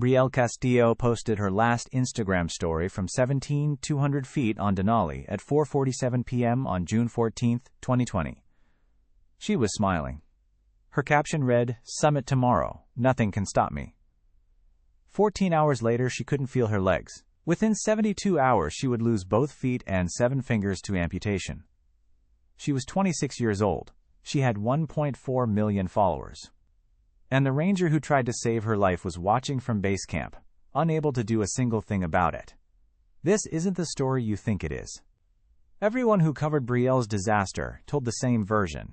Brielle Castillo posted her last Instagram story from 17,200 feet on Denali at 4:47 p.m. on June 14, 2020. She was smiling. Her caption read, "Summit tomorrow. Nothing can stop me." 14 hours later, she couldn't feel her legs. Within 72 hours, she would lose both feet and 7 fingers to amputation. She was 26 years old. She had 1.4 million followers. And the ranger who tried to save her life was watching from base camp, unable to do a single thing about it. This isn't the story you think it is. Everyone who covered Brielle's disaster told the same version.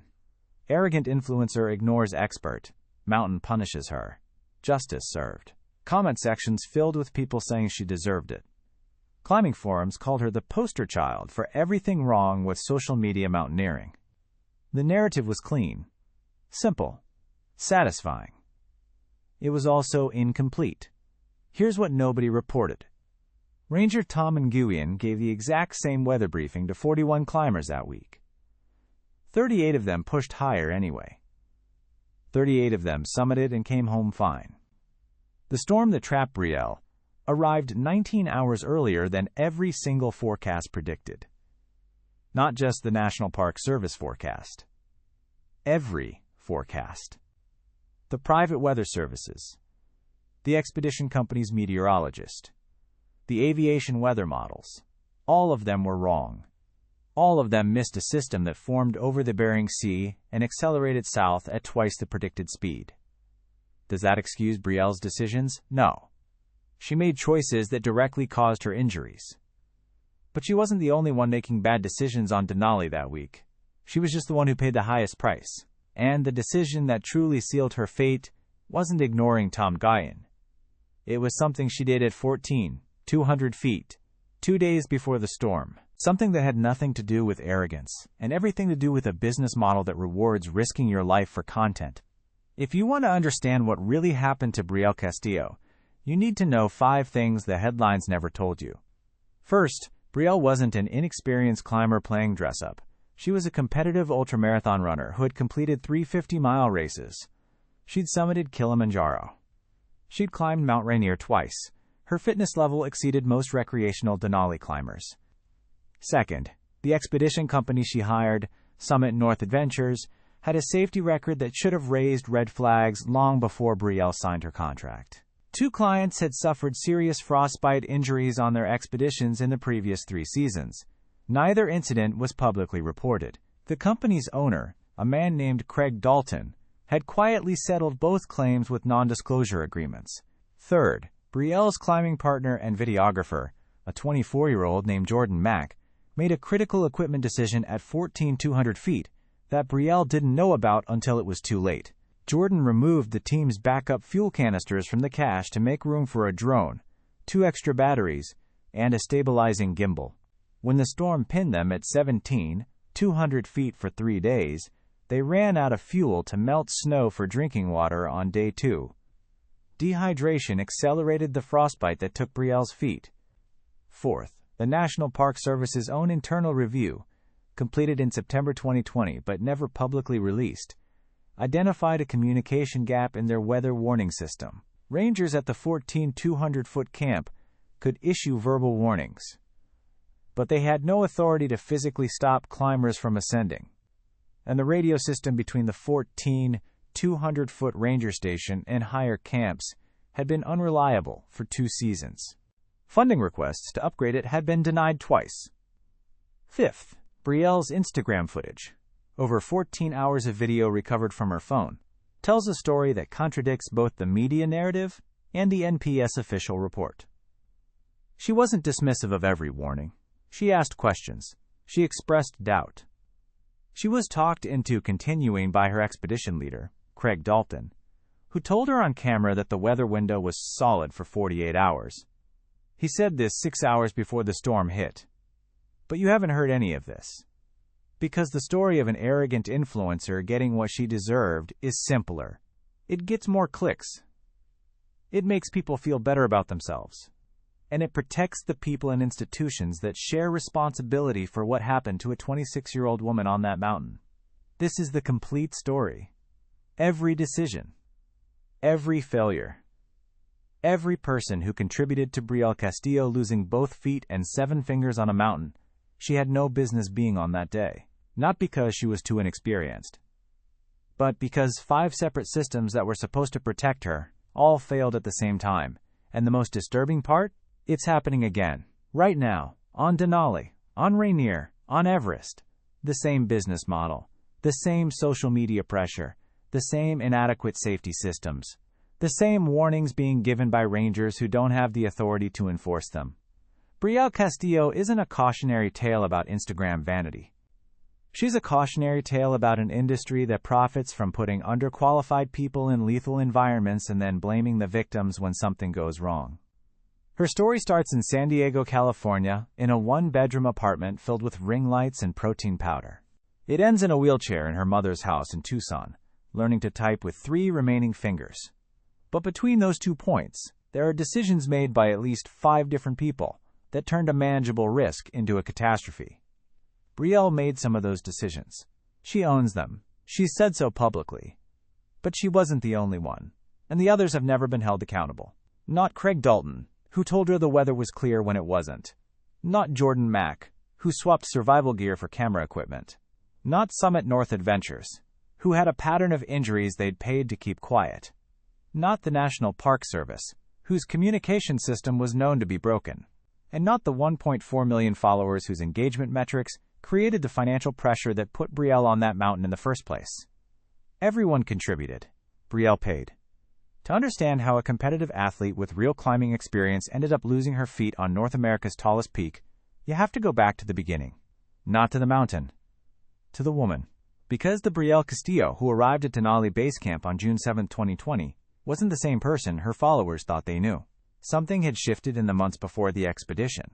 Arrogant influencer ignores expert. Mountain punishes her. Justice served. Comment sections filled with people saying she deserved it. Climbing forums called her the poster child for everything wrong with social media mountaineering. The narrative was clean, simple, satisfying. It was also incomplete. Here's what nobody reported. Ranger Tom Nguyen gave the exact same weather briefing to 41 climbers that week. 38 of them pushed higher anyway. 38 of them summited and came home fine. The storm that trapped Brielle arrived 19 hours earlier than every single forecast predicted. Not just the National Park Service forecast. Every forecast. The private weather services, the expedition company's meteorologist, the aviation weather models, all of them were wrong. All of them missed a system that formed over the Bering Sea and accelerated south at twice the predicted speed. Does that excuse Brielle's decisions? No. She made choices that directly caused her injuries. But she wasn't the only one making bad decisions on Denali that week. She was just the one who paid the highest price. And the decision that truly sealed her fate wasn't ignoring Tom Nguyen. It was something she did at 14,200 feet, 2 days before the storm. Something that had nothing to do with arrogance, and everything to do with a business model that rewards risking your life for content. If you want to understand what really happened to Brielle Castillo, you need to know 5 things the headlines never told you. First, Brielle wasn't an inexperienced climber playing dress-up. She was a competitive ultramarathon runner who had completed 3 50-mile races. She'd summited Kilimanjaro. She'd climbed Mount Rainier twice. Her fitness level exceeded most recreational Denali climbers. Second, the expedition company she hired, Summit North Adventures, had a safety record that should have raised red flags long before Brielle signed her contract. 2 clients had suffered serious frostbite injuries on their expeditions in the previous 3 seasons. Neither incident was publicly reported. The company's owner, a man named Craig Dalton, had quietly settled both claims with non-disclosure agreements. Third, Brielle's climbing partner and videographer, a 24-year-old named Jordan Mack, made a critical equipment decision at 14,200 feet that Brielle didn't know about until it was too late. Jordan removed the team's backup fuel canisters from the cache to make room for a drone, 2 extra batteries, and a stabilizing gimbal. When the storm pinned them at 17,200 feet for 3 days, they ran out of fuel to melt snow for drinking water on day 2. Dehydration accelerated the frostbite that took Brielle's feet. Fourth, the National Park Service's own internal review, completed in September 2020 but never publicly released, identified a communication gap in their weather warning system. Rangers at the 14,200-foot camp could issue verbal warnings, but they had no authority to physically stop climbers from ascending. And the radio system between the 14,200-foot ranger station and higher camps had been unreliable for 2 seasons. Funding requests to upgrade it had been denied twice. Fifth, Brielle's Instagram footage, over 14 hours of video recovered from her phone, tells a story that contradicts both the media narrative and the NPS official report. She wasn't dismissive of every warning. She asked questions. She expressed doubt. She was talked into continuing by her expedition leader, Craig Dalton, who told her on camera that the weather window was solid for 48 hours. He said this 6 hours before the storm hit. But you haven't heard any of this. Because the story of an arrogant influencer getting what she deserved is simpler. It gets more clicks. It makes people feel better about themselves. And it protects the people and institutions that share responsibility for what happened to a 26-year-old woman on that mountain. This is the complete story. Every decision. Every failure. Every person who contributed to Brielle Castillo losing both feet and 7 fingers on a mountain, she had no business being on that day. Not because she was too inexperienced, but because 5 separate systems that were supposed to protect her all failed at the same time. And the most disturbing part? It's happening again. Right now. On Denali. On Rainier. On Everest. The same business model. The same social media pressure. The same inadequate safety systems. The same warnings being given by rangers who don't have the authority to enforce them. Brielle Castillo isn't a cautionary tale about Instagram vanity. She's a cautionary tale about an industry that profits from putting underqualified people in lethal environments and then blaming the victims when something goes wrong. Her story starts in San Diego, California, in a 1-bedroom apartment filled with ring lights and protein powder. It ends in a wheelchair in her mother's house in Tucson, learning to type with 3 remaining fingers. But between those 2 points, there are decisions made by at least 5 different people that turned a manageable risk into a catastrophe. Brielle made some of those decisions. She owns them. She's said so publicly. But she wasn't the only one, and the others have never been held accountable. Not Craig Dalton, who told her the weather was clear when it wasn't. Not Jordan Mack, who swapped survival gear for camera equipment. Not Summit North Adventures, who had a pattern of injuries they'd paid to keep quiet. Not the National Park Service, whose communication system was known to be broken. And not the 1.4 million followers whose engagement metrics created the financial pressure that put Brielle on that mountain in the first place. Everyone contributed. Brielle paid. To understand how a competitive athlete with real climbing experience ended up losing her feet on North America's tallest peak, you have to go back to the beginning. Not to the mountain. To the woman. Because the Brielle Castillo who arrived at Denali Base Camp on June 7, 2020, wasn't the same person her followers thought they knew. Something had shifted in the months before the expedition.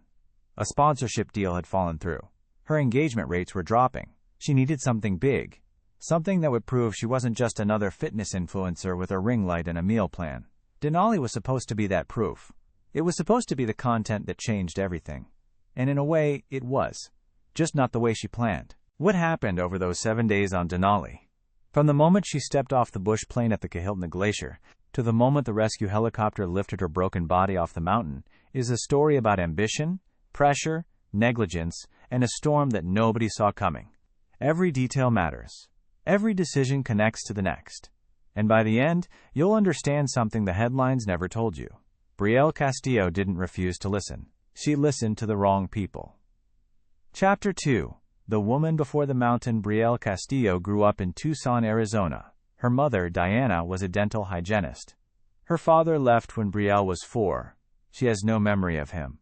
A sponsorship deal had fallen through. Her engagement rates were dropping. She needed something big. Something that would prove she wasn't just another fitness influencer with a ring light and a meal plan. Denali was supposed to be that proof. It was supposed to be the content that changed everything. And in a way, it was. Just not the way she planned. What happened over those 7 days on Denali? From the moment she stepped off the bush plane at the Kahiltna Glacier, to the moment the rescue helicopter lifted her broken body off the mountain, is a story about ambition, pressure, negligence, and a storm that nobody saw coming. Every detail matters. Every decision connects to the next. And by the end, you'll understand something the headlines never told you. Brielle Castillo didn't refuse to listen. She listened to the wrong people. Chapter 2. The Woman Before the Mountain. Brielle Castillo grew up in Tucson, Arizona. Her mother, Diana, was a dental hygienist. Her father left when Brielle was 4. She has no memory of him.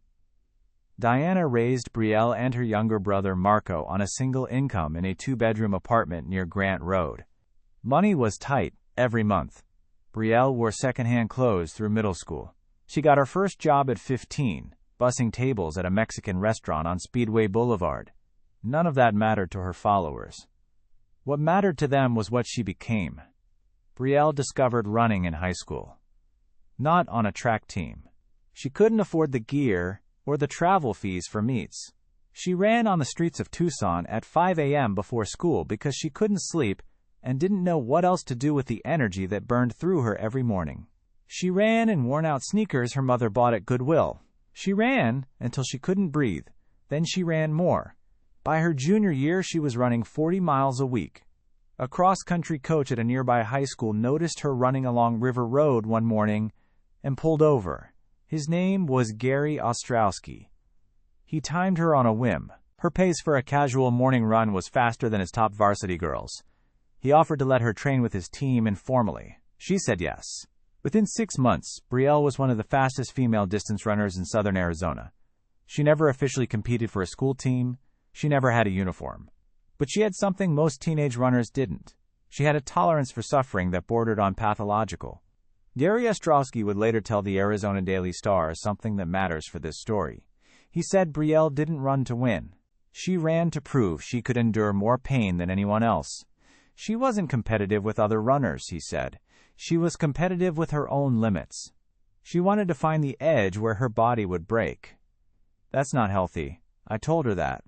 Diana raised Brielle and her younger brother Marco on a single income in a 2-bedroom apartment near Grant Road. Money was tight every month. Brielle wore secondhand clothes through middle school. She got her first job at 15, bussing tables at a Mexican restaurant on Speedway Boulevard. None of that mattered to her followers. What mattered to them was what she became. Brielle discovered running in high school. Not on a track team. She couldn't afford the gear or the travel fees for meets. She ran on the streets of Tucson at 5 a.m. before school because she couldn't sleep and didn't know what else to do with the energy that burned through her every morning. She ran in worn-out sneakers her mother bought at Goodwill. She ran until she couldn't breathe. Then she ran more. By her junior year, she was running 40 miles a week. A cross-country coach at a nearby high school noticed her running along River Road one morning and pulled over. His name was Gary Ostrowski. He timed her on a whim. Her pace for a casual morning run was faster than his top varsity girls. He offered to let her train with his team informally. She said yes. Within 6 months, Brielle was one of the fastest female distance runners in southern Arizona. She never officially competed for a school team. She never had a uniform. But she had something most teenage runners didn't. She had a tolerance for suffering that bordered on pathological. Gary Ostrowski would later tell the Arizona Daily Star something that matters for this story. He said Brielle didn't run to win. She ran to prove she could endure more pain than anyone else. She wasn't competitive with other runners, he said. She was competitive with her own limits. She wanted to find the edge where her body would break. That's not healthy. I told her that.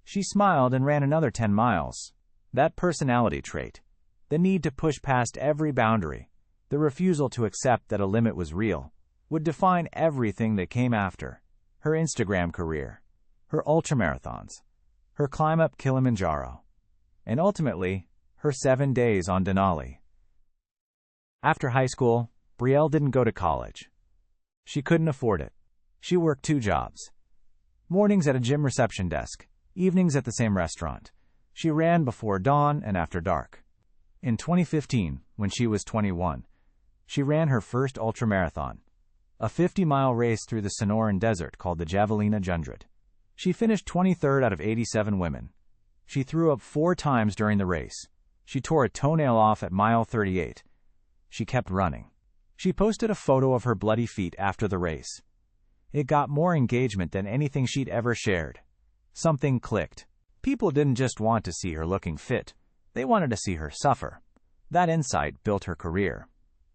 She smiled and ran another 10 miles. That personality trait. The need to push past every boundary. The refusal to accept that a limit was real. would define everything that came after: her Instagram career, her ultramarathons, her climb up Kilimanjaro, and ultimately, her 7 days on Denali. After high school, Brielle didn't go to college. She couldn't afford it. She worked 2 jobs. Mornings at a gym reception desk, evenings at the same restaurant. She ran before dawn and after dark. In 2015, when she was 21, she ran her first ultramarathon, a 50-mile race through the Sonoran Desert called the Javelina 100. She finished 23rd out of 87 women. She threw up 4 times during the race. She tore a toenail off at mile 38. She kept running. She posted a photo of her bloody feet after the race. It got more engagement than anything she'd ever shared. Something clicked. People didn't just want to see her looking fit. They wanted to see her suffer. That insight built her career.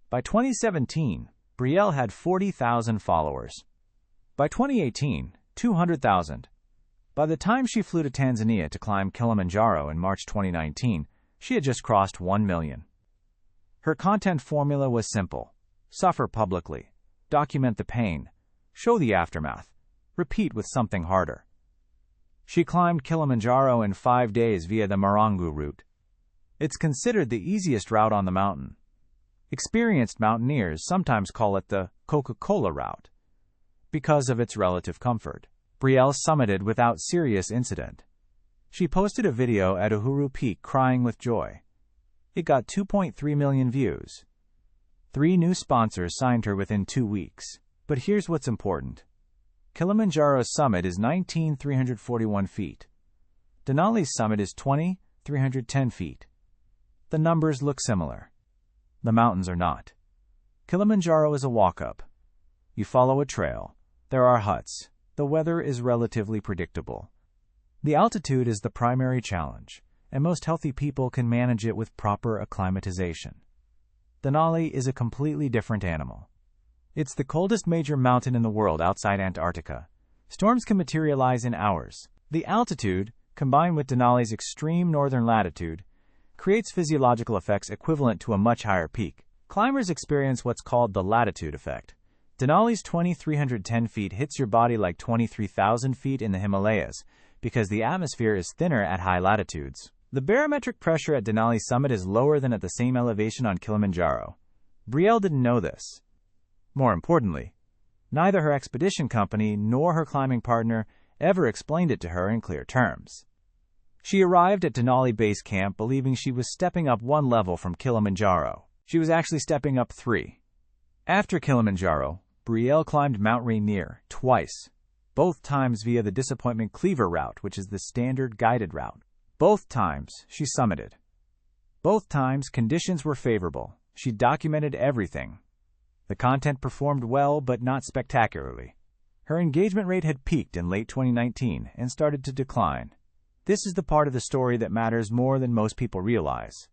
By 2017, Brielle had 40,000 followers. By 2018, 200,000. By the time she flew to Tanzania to climb Kilimanjaro in March 2019, she had just crossed 1 million. Her content formula was simple: suffer publicly, document the pain, show the aftermath, repeat with something harder. She climbed Kilimanjaro in 5 days via the Marangu route. It's considered the easiest route on the mountain. Experienced mountaineers sometimes call it the Coca-Cola route because of its relative comfort. Brielle summited without serious incident. She posted a video at Uhuru Peak crying with joy. It got 2.3 million views. 3 new sponsors signed her within 2 weeks. But here's what's important. Kilimanjaro's summit is 19,341 feet. Denali's summit is 20,310 feet. The numbers look similar. The mountains are not. Kilimanjaro is a walk-up. You follow a trail. There are huts. The weather is relatively predictable. The altitude is the primary challenge, and most healthy people can manage it with proper acclimatization. Denali is a completely different animal. It's the coldest major mountain in the world outside Antarctica. Storms can materialize in hours. The altitude, combined with Denali's extreme northern latitude, creates physiological effects equivalent to a much higher peak. Climbers experience what's called the latitude effect. Denali's 2,310 feet hits your body like 23,000 feet in the Himalayas, because the atmosphere is thinner at high latitudes. The barometric pressure at Denali's summit is lower than at the same elevation on Kilimanjaro. Brielle didn't know this. More importantly, neither her expedition company nor her climbing partner ever explained it to her in clear terms. She arrived at Denali Base Camp believing she was stepping up 1 level from Kilimanjaro. She was actually stepping up 3. After Kilimanjaro, Brielle climbed Mount Rainier twice, both times via the Disappointment Cleaver route, which is the standard guided route. Both times, she summited. Both times, conditions were favorable. She documented everything. The content performed well, but not spectacularly. Her engagement rate had peaked in late 2019 and started to decline. This is the part of the story that matters more than most people realize.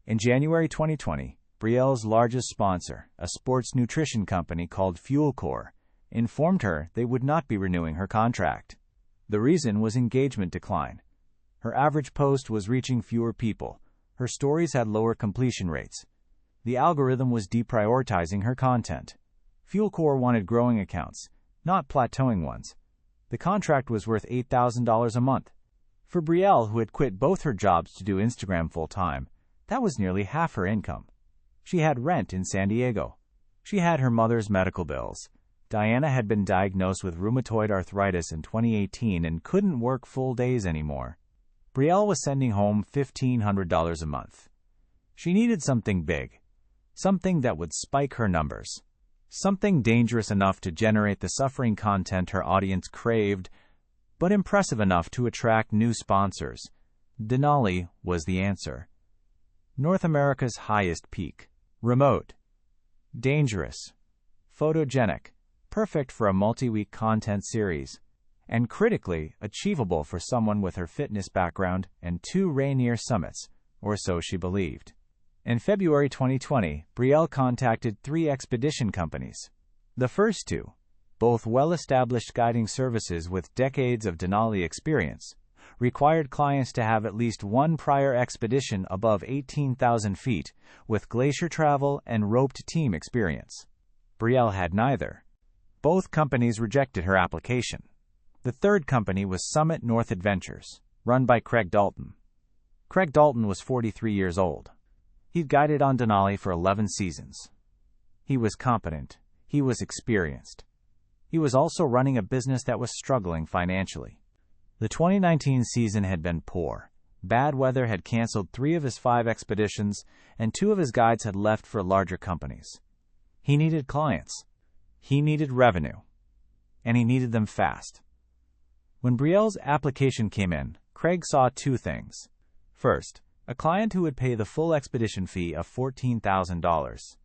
In January 2020, Brielle's largest sponsor, a sports nutrition company called Fuel Core, informed her they would not be renewing her contract. The reason was engagement decline. Her average post was reaching fewer people. Her stories had lower completion rates. The algorithm was deprioritizing her content. Fuel Core wanted growing accounts, not plateauing ones. The contract was worth $8,000 a month. For Brielle, who had quit both her jobs to do Instagram full-time, that was nearly half her income. She had rent in San Diego. She had her mother's medical bills. Diana had been diagnosed with rheumatoid arthritis in 2018 and couldn't work full days anymore. Brielle was sending home $1,500 a month. She needed something big, something that would spike her numbers, something dangerous enough to generate the suffering content her audience craved, but impressive enough to attract new sponsors. Denali was the answer. North America's highest peak. Remote. Dangerous. Photogenic. Perfect for a multi-week content series. And critically, achievable for someone with her fitness background and 2 Rainier summits, or so she believed. In February 2020, Brielle contacted 3 expedition companies. The first 2, both well-established guiding services with decades of Denali experience, required clients to have at least 1 prior expedition above 18,000 feet with glacier travel and roped team experience. Brielle had neither. Both companies rejected her application. The third company was Summit North Adventures, run by Craig Dalton. Craig Dalton was 43 years old. He'd guided on Denali for 11 seasons. He was competent. He was experienced. He was also running a business that was struggling financially. The 2019 season had been poor. Bad weather had canceled 3 of his 5 expeditions, and 2 of his guides had left for larger companies. He needed clients. He needed revenue. And he needed them fast. When Brielle's application came in, Craig saw 2 things. First, a client who would pay the full expedition fee of $14,000.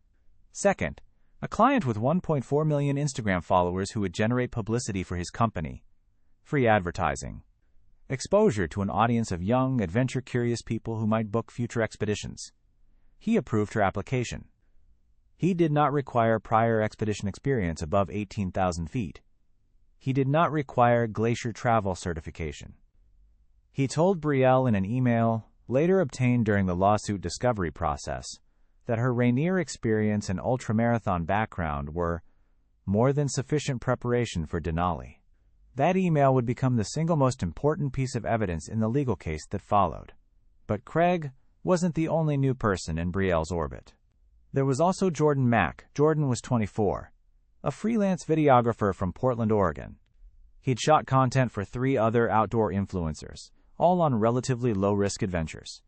Second, a client with 1.4 million Instagram followers who would generate publicity for his company. Free advertising. Exposure to an audience of young, adventure-curious people who might book future expeditions. He approved her application. He did not require prior expedition experience above 18,000 feet. He did not require glacier travel certification. He told Brielle in an email, later obtained during the lawsuit discovery process, that her Rainier experience and ultramarathon background were more than sufficient preparation for Denali. That email would become the single most important piece of evidence in the legal case that followed. But Craig wasn't the only new person in Brielle's orbit. There was also Jordan Mack. Jordan was 24, a freelance videographer from Portland, Oregon. He'd shot content for 3 other outdoor influencers, all on relatively low-risk adventures: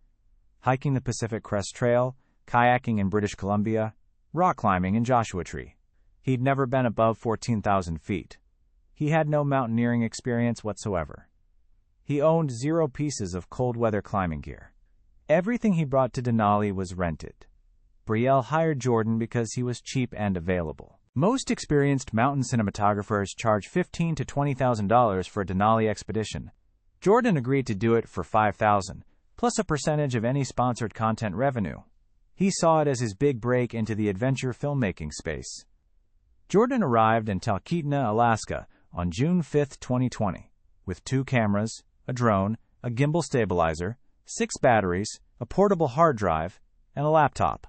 hiking the Pacific Crest Trail, kayaking in British Columbia, rock climbing in Joshua Tree. He'd never been above 14,000 feet. He had no mountaineering experience whatsoever. He owned 0 pieces of cold-weather climbing gear. Everything he brought to Denali was rented. Brielle hired Jordan because he was cheap and available. Most experienced mountain cinematographers charge $15,000 to $20,000 for a Denali expedition. Jordan agreed to do it for $5,000, plus a percentage of any sponsored content revenue. He saw it as his big break into the adventure filmmaking space. Jordan arrived in Talkeetna, Alaska, on June 5, 2020, with 2 cameras, a drone, a gimbal stabilizer, 6 batteries, a portable hard drive, and a laptop.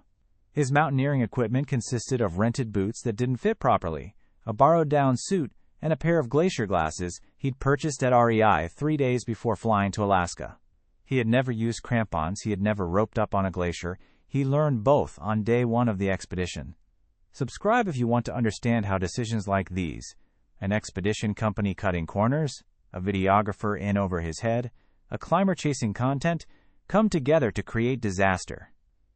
His mountaineering equipment consisted of rented boots that didn't fit properly, a borrowed down suit, and a pair of glacier glasses he'd purchased at REI 3 days before flying to Alaska. He had never used crampons, he had never roped up on a glacier. He learned both on day 1 of the expedition. Subscribe if you want to understand how decisions like these, an expedition company cutting corners, a videographer in over his head, a climber chasing content, come together to create disaster.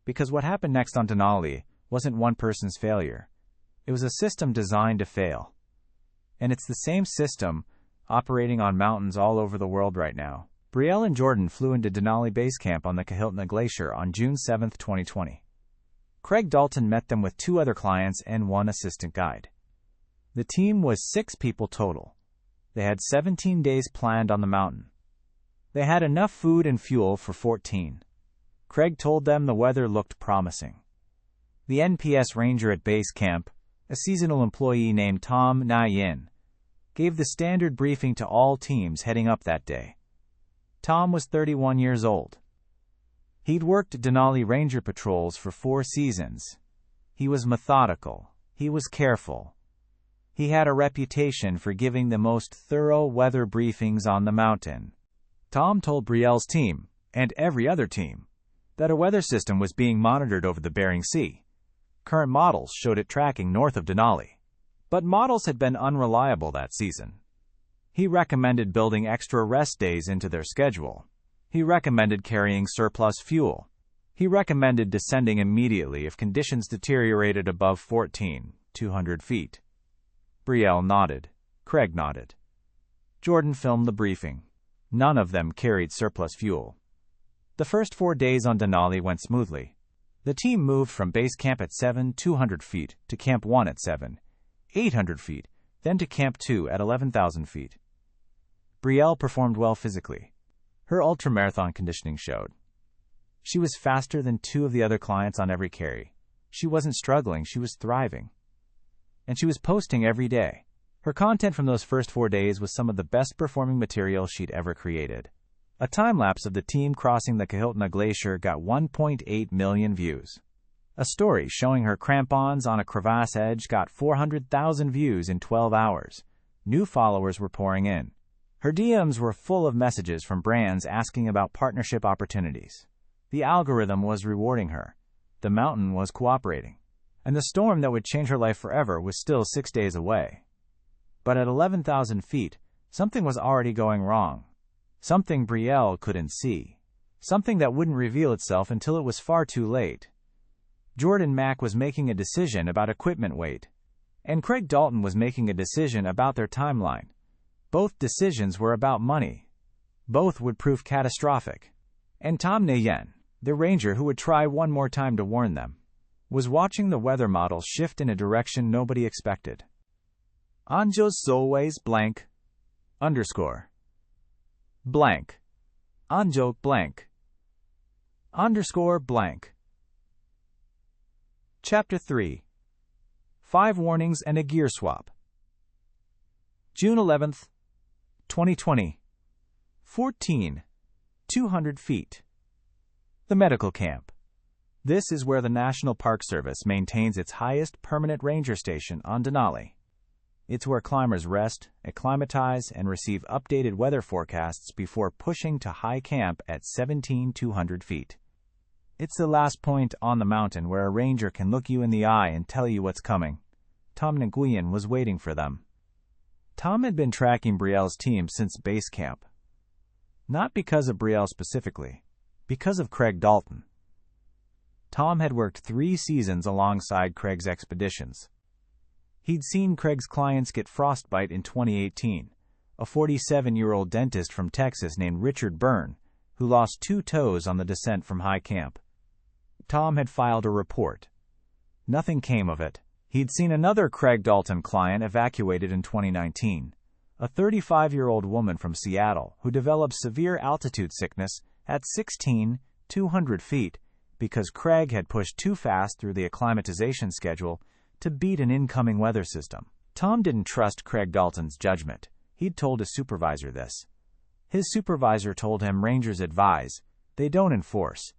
Because what happened next on Denali wasn't one person's failure. It was a system designed to fail. And it's the same system operating on mountains all over the world right now. Brielle and Jordan flew into Denali Base Camp on the Kahiltna Glacier on June 7, 2020. Craig Dalton met them with 2 other clients and 1 assistant guide. The team was 6 people total. They had 17 days planned on the mountain. They had enough food and fuel for 14. Craig told them the weather looked promising. The NPS ranger at base camp, a seasonal employee named Tom Na-Yin, gave the standard briefing to all teams heading up that day. Tom was 31 years old. He'd worked Denali Ranger patrols for 4 seasons. He was methodical. He was careful. He had a reputation for giving the most thorough weather briefings on the mountain. Tom told Brielle's team, and every other team, that a weather system was being monitored over the Bering Sea. Current models showed it tracking north of Denali. But models had been unreliable that season. He recommended building extra rest days into their schedule. He recommended carrying surplus fuel. He recommended descending immediately if conditions deteriorated above 14,200 feet. Brielle nodded. Craig nodded. Jordan filmed the briefing. None of them carried surplus fuel. The first 4 days on Denali went smoothly. The team moved from base camp at 7,200 feet to Camp 1 at 7,800 feet, then to Camp 2 at 11,000 feet. Brielle performed well physically. Her ultramarathon conditioning showed. She was faster than 2 of the other clients on every carry. She wasn't struggling, she was thriving. And she was posting every day. Her content from those first 4 days was some of the best performing material she'd ever created. A time-lapse of the team crossing the Kahiltna Glacier got 1.8 million views. A story showing her crampons on a crevasse edge got 400,000 views in 12 hours. New followers were pouring in. Her DMs were full of messages from brands asking about partnership opportunities. The algorithm was rewarding her. The mountain was cooperating. And the storm that would change her life forever was still 6 days away. But at 11,000 feet, something was already going wrong. Something Brielle couldn't see. Something that wouldn't reveal itself until it was far too late. Jordan Mack was making a decision about equipment weight, and Craig Dalton was making a decision about their timeline. Both decisions were about money. Both would prove catastrophic. And Tom Nayen, the ranger who would try one more time to warn them, was watching the weather model shift in a direction nobody expected. Anjos Solways blank underscore blank Anjo blank underscore blank. Chapter 3. 5 Warnings and a Gear Swap. June 11th, 2020. 200 feet. The medical camp. This is where the National Park Service maintains its highest permanent ranger station on Denali. It's where climbers rest, acclimatize, and receive updated weather forecasts before pushing to high camp at 17,200 feet. It's the last point on the mountain where a ranger can look you in the eye and tell you what's coming. Tom Nguyen was waiting for them. Tom had been tracking Brielle's team since base camp. Not because of Brielle specifically, because of Craig Dalton. Tom had worked 3 seasons alongside Craig's expeditions. He'd seen Craig's clients get frostbite in 2018, a 47-year-old dentist from Texas named Richard Byrne, who lost 2 toes on the descent from high camp. Tom had filed a report. Nothing came of it. He'd seen another Craig Dalton client evacuated in 2019, a 35-year-old woman from Seattle who developed severe altitude sickness at 16,200 feet because Craig had pushed too fast through the acclimatization schedule to beat an incoming weather system. Tom didn't trust Craig Dalton's judgment. He'd told his supervisor this. His supervisor told him rangers advise, they don't enforce.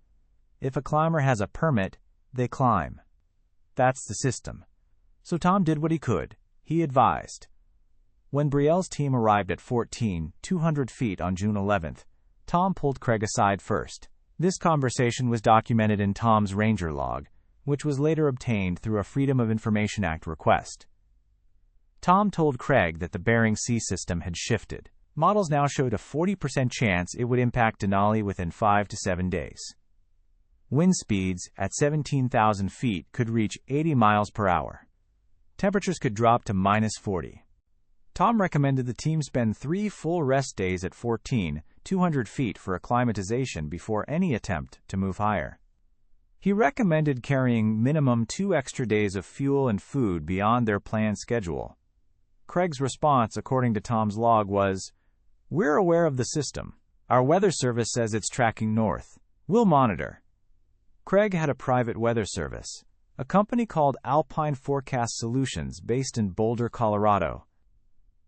If a climber has a permit, they climb. That's the system. So Tom did what he could. He advised. When Brielle's team arrived at 14,200 feet on June 11th, Tom pulled Craig aside first. This conversation was documented in Tom's ranger log, which was later obtained through a Freedom of Information Act request. Tom told Craig that the Bering Sea system had shifted. Models now showed a 40% chance it would impact Denali within 5 to 7 days. Wind speeds at 17,000 feet could reach 80 miles per hour. Temperatures could drop to -40. Tom recommended the team spend 3 full rest days at 14,200 feet for acclimatization before any attempt to move higher. He recommended carrying minimum 2 extra days of fuel and food beyond their planned schedule. Craig's response, according to Tom's log, was, "We're aware of the system. Our weather service says it's tracking north. We'll monitor." Craig had a private weather service, a company called Alpine Forecast Solutions based in Boulder, Colorado.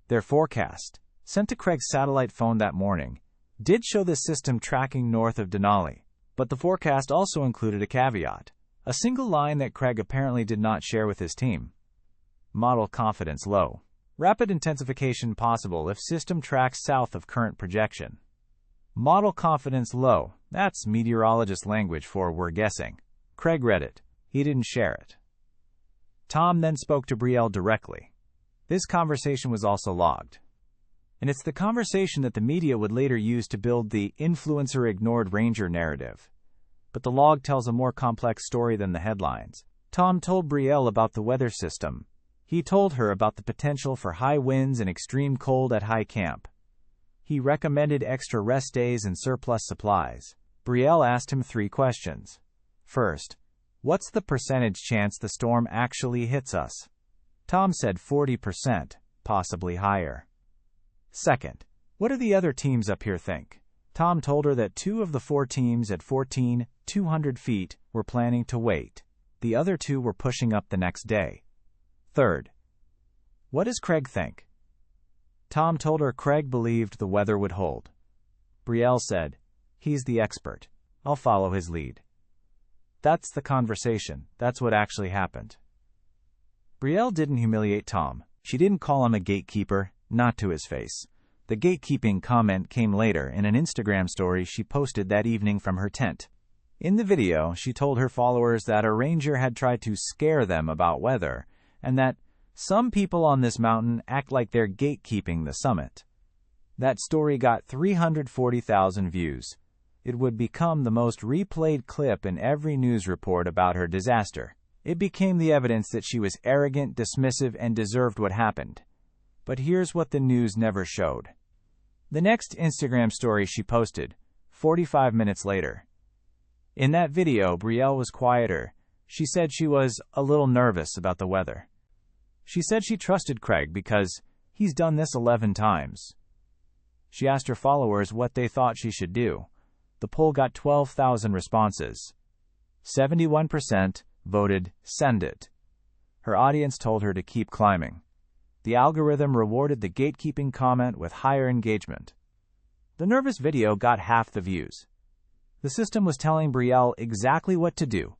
Their forecast, sent to Craig's satellite phone that morning, did show the system tracking north of Denali, but the forecast also included a caveat, a single line that Craig apparently did not share with his team. Model confidence low. Rapid intensification possible if system tracks south of current projection. Model confidence low. That's meteorologist language for we're guessing. Craig read it. He didn't share it. Tom then spoke to Brielle directly. This conversation was also logged. And it's the conversation that the media would later use to build the influencer ignored ranger narrative. But the log tells a more complex story than the headlines. Tom told Brielle about the weather system. He told her about the potential for high winds and extreme cold at high camp. He recommended extra rest days and surplus supplies. Brielle asked him 3 questions. First, what's the percentage chance the storm actually hits us? Tom said 40%, possibly higher. Second, what do the other teams up here think? Tom told her that 2 of the 4 teams at 14,200 feet were planning to wait. The other 2 were pushing up the next day. Third, what does Craig think? Tom told her Craig believed the weather would hold. Brielle said, he's the expert. I'll follow his lead. That's the conversation. That's what actually happened. Brielle didn't humiliate Tom. She didn't call him a gatekeeper, not to his face. The gatekeeping comment came later in an Instagram story she posted that evening from her tent. In the video, she told her followers that a ranger had tried to scare them about weather, and that some people on this mountain act like they're gatekeeping the summit. That story got 340,000 views. It would become the most replayed clip in every news report about her disaster. It became the evidence that she was arrogant, dismissive, and deserved what happened. But here's what the news never showed. The next Instagram story she posted, 45 minutes later. In that video, Brielle was quieter. She said she was a little nervous about the weather. She said she trusted Craig because he's done this 11 times. She asked her followers what they thought she should do. The poll got 12,000 responses. 71% voted send it. Her audience told her to keep climbing. The algorithm rewarded the gatekeeping comment with higher engagement. The nervous video got half the views. The system was telling Brielle exactly what to do.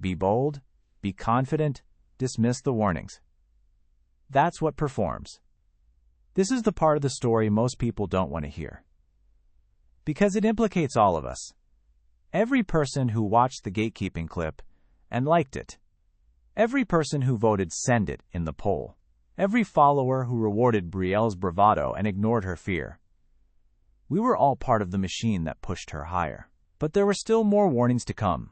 Be bold, be confident, dismiss the warnings. That's what performs. This is the part of the story most people don't want to hear. Because it implicates all of us. Every person who watched the gatekeeping clip and liked it. Every person who voted send it in the poll. Every follower who rewarded Brielle's bravado and ignored her fear. We were all part of the machine that pushed her higher. But there were still more warnings to come,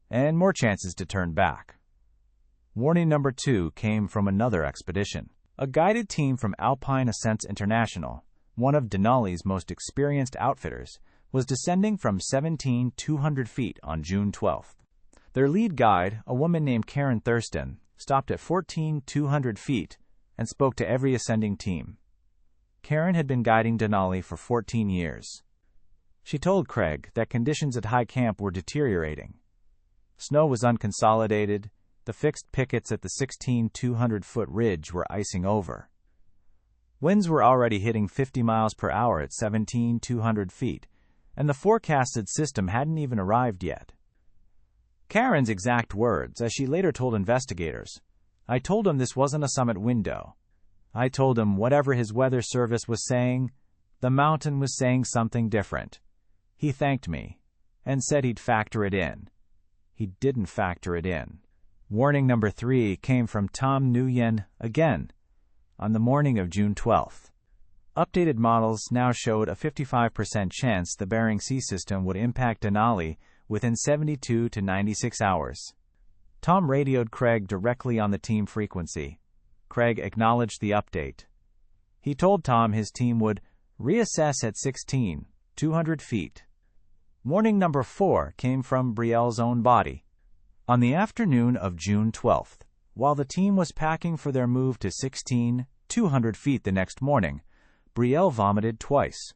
and more chances to turn back. Warning number 2 came from another expedition. A guided team from Alpine Ascents International, one of Denali's most experienced outfitters, was descending from 17,200 feet on June 12th. Their lead guide, a woman named Karen Thurston, stopped at 14,200 feet and spoke to every ascending team. Karen had been guiding Denali for 14 years. She told Craig that conditions at high camp were deteriorating. Snow was unconsolidated. The fixed pickets at the 16,200-foot ridge were icing over. Winds were already hitting 50 miles per hour at 17,200 feet, and the forecasted system hadn't even arrived yet. Karen's exact words, as she later told investigators, "I told him this wasn't a summit window. I told him whatever his weather service was saying, the mountain was saying something different. He thanked me and said he'd factor it in. He didn't factor it in." Warning number 3 came from Tom Nguyen again on the morning of June 12th. Updated models now showed a 55% chance the Bering Sea system would impact Denali within 72 to 96 hours. Tom radioed Craig directly on the team frequency. Craig acknowledged the update. He told Tom his team would reassess at 16,200 feet. Warning number 4 came from Brielle's own body. On the afternoon of June 12th, while the team was packing for their move to 16,200 feet the next morning, Brielle vomited twice.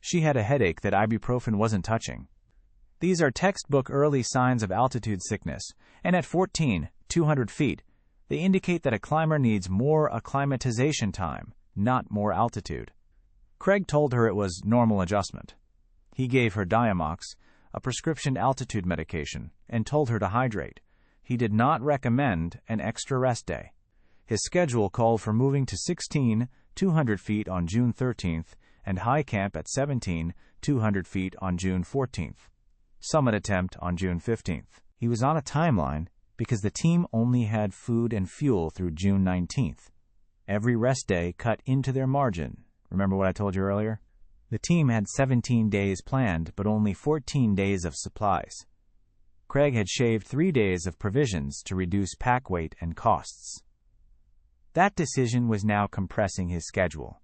She had a headache that ibuprofen wasn't touching. These are textbook early signs of altitude sickness, and at 14,200 feet, they indicate that a climber needs more acclimatization time, not more altitude. Craig told her it was normal adjustment. He gave her Diamox, a prescription altitude medication, and told her to hydrate. He did not recommend an extra rest day. His schedule called for moving to 16,200 feet on June 13th and high camp at 17,200 feet on June 14th. Summit attempt on June 15th. He was on a timeline because the team only had food and fuel through June 19th. Every rest day cut into their margin. Remember what I told you earlier? The team had 17 days planned, but only 14 days of supplies. Craig had shaved 3 days of provisions to reduce pack weight and costs. That decision was now compressing his schedule.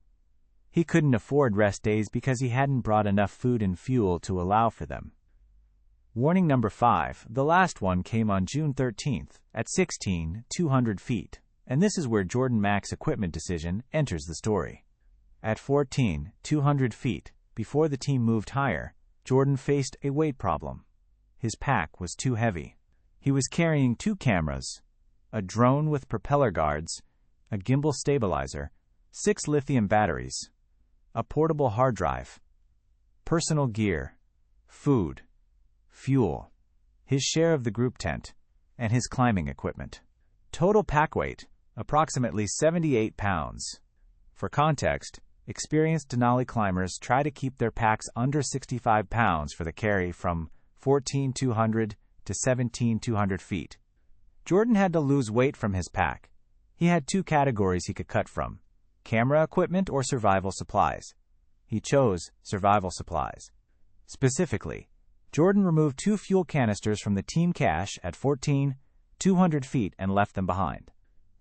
He couldn't afford rest days because he hadn't brought enough food and fuel to allow for them. Warning number 5, the last one, came on June 13th at 16,200 feet, and this is where Jordan Mack's equipment decision enters the story. At 14,200 feet, before the team moved higher, Jordan faced a weight problem. His pack was too heavy. He was carrying 2 cameras, a drone with propeller guards, a gimbal stabilizer, 6 lithium batteries, a portable hard drive, personal gear, food, fuel. his share of the group tent, and his climbing equipment. Total pack weight, approximately 78 pounds. For context, experienced Denali climbers try to keep their packs under 65 pounds for the carry from 14,200 to 17,200 feet. Jordan had to lose weight from his pack. He had two categories he could cut from: camera equipment or survival supplies. He chose survival supplies. Specifically, Jordan removed 2 fuel canisters from the team cache at 14,200 feet and left them behind.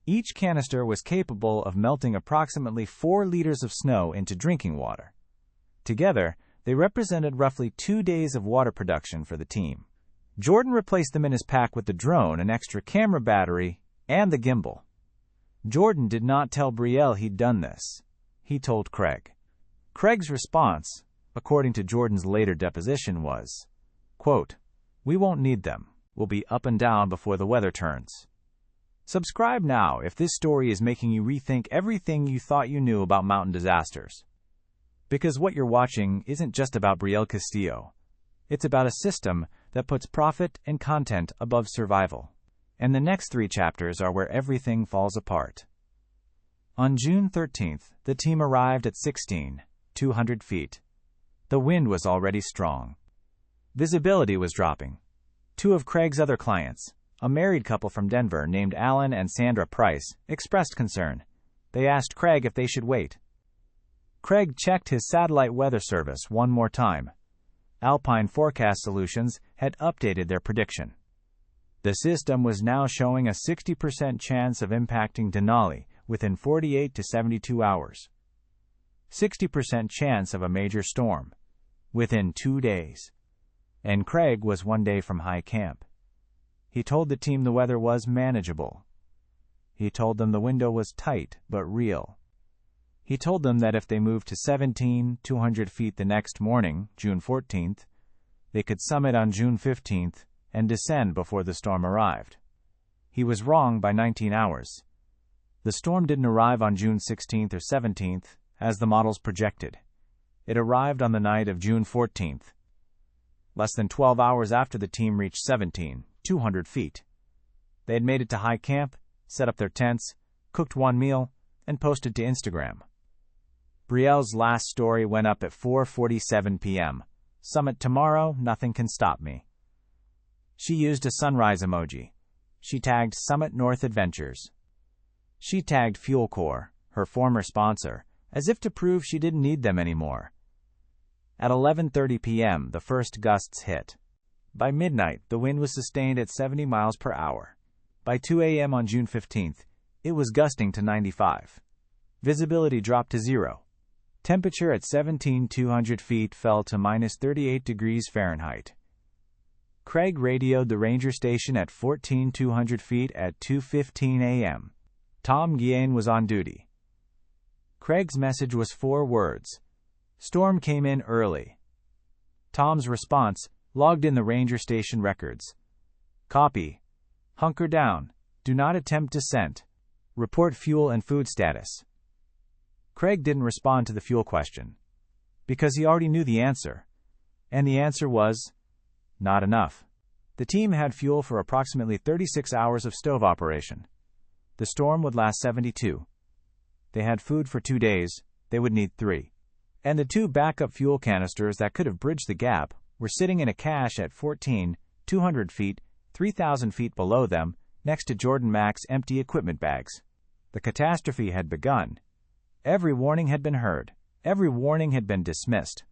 Each canister was capable of melting approximately 4 liters of snow into drinking water. Together, they represented roughly 2 days of water production for the team. Jordan replaced them in his pack with the drone, an extra camera battery, and the gimbal. Jordan did not tell Brielle he'd done this. He told Craig. Craig's response, according to Jordan's later deposition, was, quote, "We won't need them. We'll be up and down before the weather turns." Subscribe now if this story is making you rethink everything you thought you knew about mountain disasters. Because what you're watching isn't just about Brielle Castillo. It's about a system that puts profit and content above survival. And the next 3 chapters are where everything falls apart. On June 13th, the team arrived at 16,200 feet. The wind was already strong. Visibility was dropping. 2 of Craig's other clients, a married couple from Denver named Alan and Sandra Price, expressed concern. They asked Craig if they should wait. Craig checked his satellite weather service one more time. Alpine Forecast Solutions had updated their prediction. The system was now showing a 60% chance of impacting Denali within 48 to 72 hours. 60% chance of a major storm within 2 days. And Craig was 1 day from high camp. He told the team the weather was manageable. He told them the window was tight but real. He told them that if they moved to 17,200 feet the next morning, June 14th, they could summit on June 15th and descend before the storm arrived. He was wrong by 19 hours. The storm didn't arrive on June 16th or 17th, as the models projected. It arrived on the night of June 14th, less than 12 hours after the team reached 17,200 feet. They had made it to high camp, set up their tents, cooked one meal, and posted to Instagram. Brielle's last story went up at 4:47 p.m. Summit tomorrow, nothing can stop me. She used a sunrise emoji. She tagged Summit North Adventures. She tagged Fuel Corps, her former sponsor, as if to prove she didn't need them anymore. At 11:30 p.m., the first gusts hit. By midnight, the wind was sustained at 70 miles per hour. By 2 a.m. on June 15th, it was gusting to 95. Visibility dropped to 0. Temperature at 17,200 feet fell to minus 38 degrees Fahrenheit. Craig radioed the ranger station at 14,200 feet at 2:15 a.m. Tom Guillain was on duty. Craig's message was 4 words. Storm came in early. Tom's response, logged in the ranger station records. Copy. Hunker down. Do not attempt descent. Report fuel and food status. Craig didn't respond to the fuel question, because he already knew the answer. And the answer was, not enough. The team had fuel for approximately 36 hours of stove operation. The storm would last 72. They had food for 2 days, they would need 3. And the 2 backup fuel canisters that could have bridged the gap were sitting in a cache at 14,200 feet, 3,000 feet below them, next to Jordan Mac's empty equipment bags. The catastrophe had begun. Every warning had been heard. Every warning had been dismissed.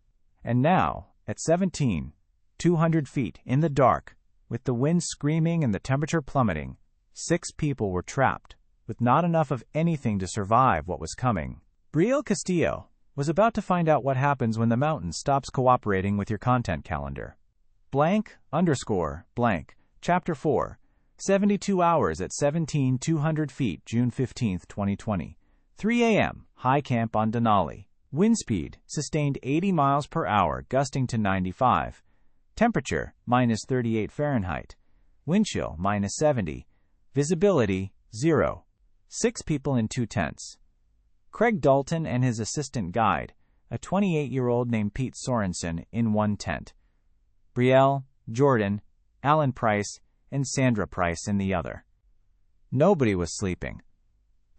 And now, at 17,200 feet, in the dark, with the wind screaming and the temperature plummeting, 6 people were trapped, with not enough of anything to survive what was coming. Brielle Castillo was about to find out what happens when the mountain stops cooperating with your content calendar. _blank, Chapter 4, 72 hours at 17,200 feet, June 15, 2020. 3 a.m., high camp on Denali. Wind speed, sustained 80 miles per hour, gusting to 95. Temperature, minus 38 Fahrenheit. Wind chill, minus 70. Visibility, 0. 6 people in 2 tents. Craig Dalton and his assistant guide, a 28-year-old named Pete Sorensen, in 1 tent. Brielle, Jordan, Alan Price and Sandra Price in the other. Nobody was sleeping.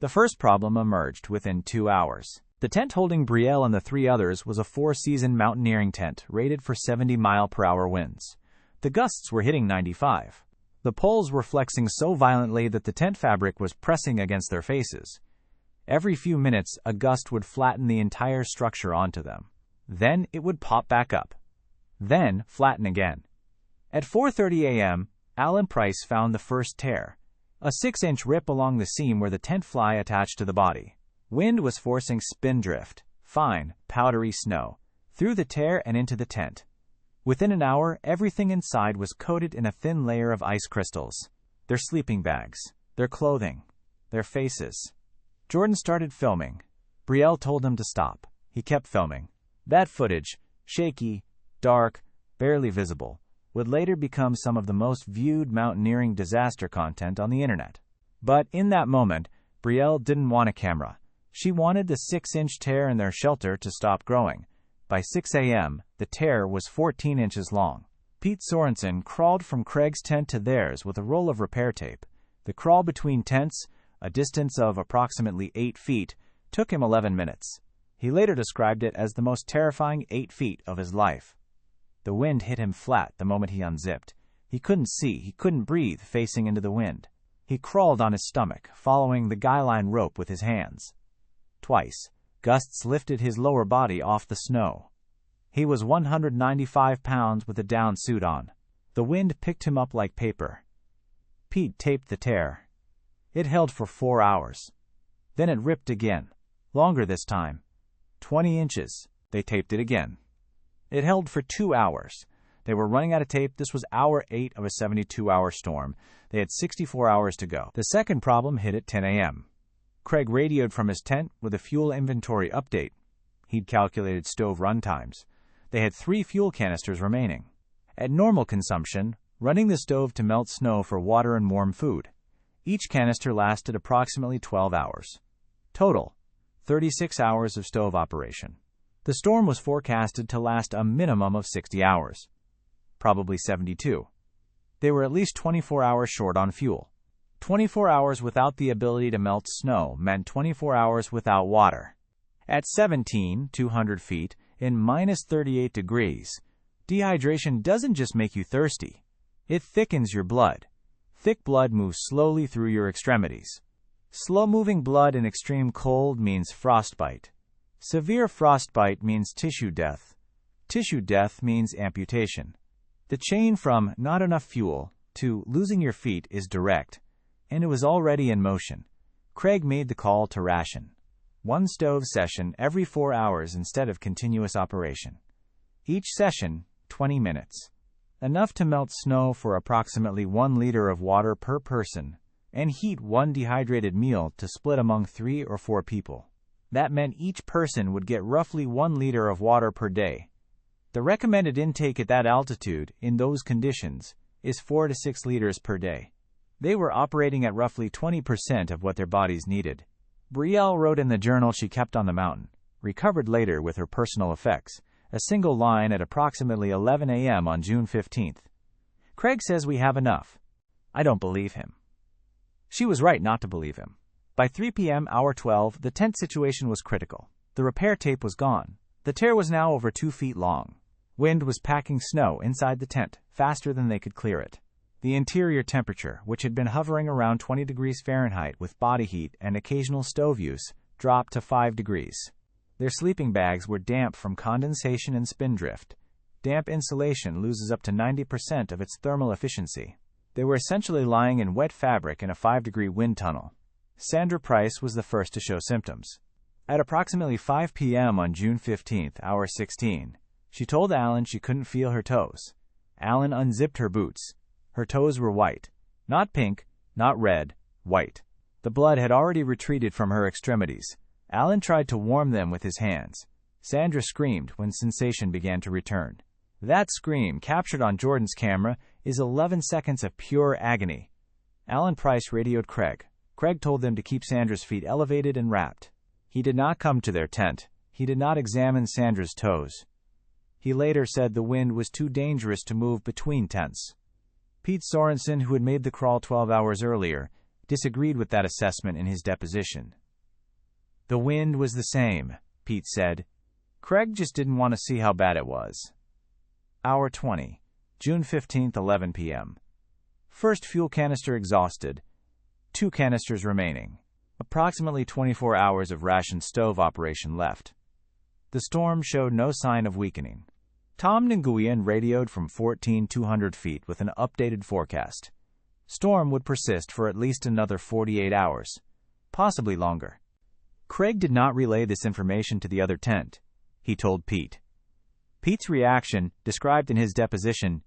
The first problem emerged within 2 hours. The tent holding Brielle and the 3 others was a 4-season mountaineering tent rated for 70-mile-per-hour winds. The gusts were hitting 95. The poles were flexing so violently that the tent fabric was pressing against their faces. Every few minutes, a gust would flatten the entire structure onto them. Then it would pop back up. Then flatten again. At 4:30 a.m., Alan Price found the first tear, a 6-inch rip along the seam where the tent fly attached to the body. Wind was forcing spindrift, fine, powdery snow, through the tear and into the tent. Within an hour, everything inside was coated in a thin layer of ice crystals. Their sleeping bags, their clothing, their faces. Jordan started filming. Brielle told him to stop. He kept filming. That footage, shaky, dark, barely visible, would later become some of the most viewed mountaineering disaster content on the internet. But in that moment, Brielle didn't want a camera. She wanted the 6-inch tear in their shelter to stop growing. By 6 a.m., the tear was 14 inches long. Pete Sorensen crawled from Craig's tent to theirs with a roll of repair tape. The crawl between tents, a distance of approximately 8 feet, took him 11 minutes. He later described it as the most terrifying 8 feet of his life. The wind hit him flat the moment he unzipped. He couldn't see, he couldn't breathe facing into the wind. He crawled on his stomach, following the guy line rope with his hands. Twice, gusts lifted his lower body off the snow. He was 195 pounds with a down suit on. The wind picked him up like paper. Pete taped the tear. It held for 4 hours. Then it ripped again. Longer this time. 20 inches. They taped it again. It held for 2 hours. They were running out of tape. This was hour 8 of a 72-hour storm. They had 64 hours to go. The second problem hit at 10 a.m. Craig radioed from his tent with a fuel inventory update. He'd calculated stove run times. They had 3 fuel canisters remaining. At normal consumption, running the stove to melt snow for water and warm food. Each canister lasted approximately 12 hours. Total, 36 hours of stove operation. The storm was forecasted to last a minimum of 60 hours. Probably 72. They were at least 24 hours short on fuel. 24 hours without the ability to melt snow meant 24 hours without water. At 17,200 feet, in minus 38 degrees, dehydration doesn't just make you thirsty. It thickens your blood. Thick blood moves slowly through your extremities. Slow-moving blood in extreme cold means frostbite. Severe frostbite means tissue death. Tissue death means amputation. The chain from not enough fuel to losing your feet is direct, and it was already in motion. Craig made the call to ration. 1 stove session every 4 hours instead of continuous operation. Each session, 20 minutes. Enough to melt snow for approximately 1 liter of water per person, and heat 1 dehydrated meal to split among 3 or 4 people. That meant each person would get roughly 1 liter of water per day. The recommended intake at that altitude, in those conditions, is 4 to 6 liters per day. They were operating at roughly 20% of what their bodies needed. Brielle wrote in the journal she kept on the mountain, recovered later with her personal effects, a single line at approximately 11 a.m. on June 15th. Craig says we have enough. I don't believe him. She was right not to believe him. By 3 p.m., hour 12, the tent situation was critical. The repair tape was gone. The tear was now over 2 feet long. Wind was packing snow inside the tent, faster than they could clear it. The interior temperature, which had been hovering around 20 degrees Fahrenheit with body heat and occasional stove use, dropped to 5 degrees. Their sleeping bags were damp from condensation and spindrift. Damp insulation loses up to 90% of its thermal efficiency. They were essentially lying in wet fabric in a 5-degree wind tunnel. Sandra Price was the first to show symptoms. At approximately 5 p.m. on June 15th, hour 16, she told Alan she couldn't feel her toes. Alan unzipped her boots. Her toes were white. Not pink, not red, white. The blood had already retreated from her extremities. Alan tried to warm them with his hands. Sandra screamed when sensation began to return. That scream, captured on Jordan's camera, is 11 seconds of pure agony. Alan Price radioed Craig. Craig told them to keep Sandra's feet elevated and wrapped. He did not come to their tent. He did not examine Sandra's toes. He later said the wind was too dangerous to move between tents. Pete Sorensen, who had made the crawl 12 hours earlier, disagreed with that assessment in his deposition. The wind was the same, Pete said. Craig just didn't want to see how bad it was. Hour 20, June 15, 11 p.m. First fuel canister exhausted. 2 canisters remaining. Approximately 24 hours of ration stove operation left. The storm showed no sign of weakening. Tom Nguyen radioed from 14,200 feet with an updated forecast. Storm would persist for at least another 48 hours, possibly longer. Craig did not relay this information to the other tent. He told Pete. Pete's reaction, described in his deposition,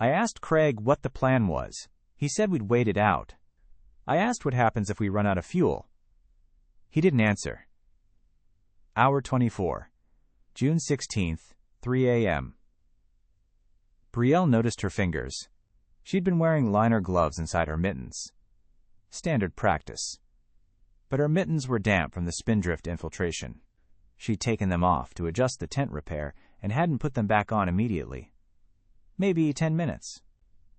I asked Craig what the plan was. He said we'd wait it out. I asked what happens if we run out of fuel. He didn't answer. Hour 24, June 16th, 3 a.m. Brielle noticed her fingers. She'd been wearing liner gloves inside her mittens. Standard practice. But her mittens were damp from the spindrift infiltration. She'd taken them off to adjust the tent repair and hadn't put them back on immediately. Maybe 10 minutes.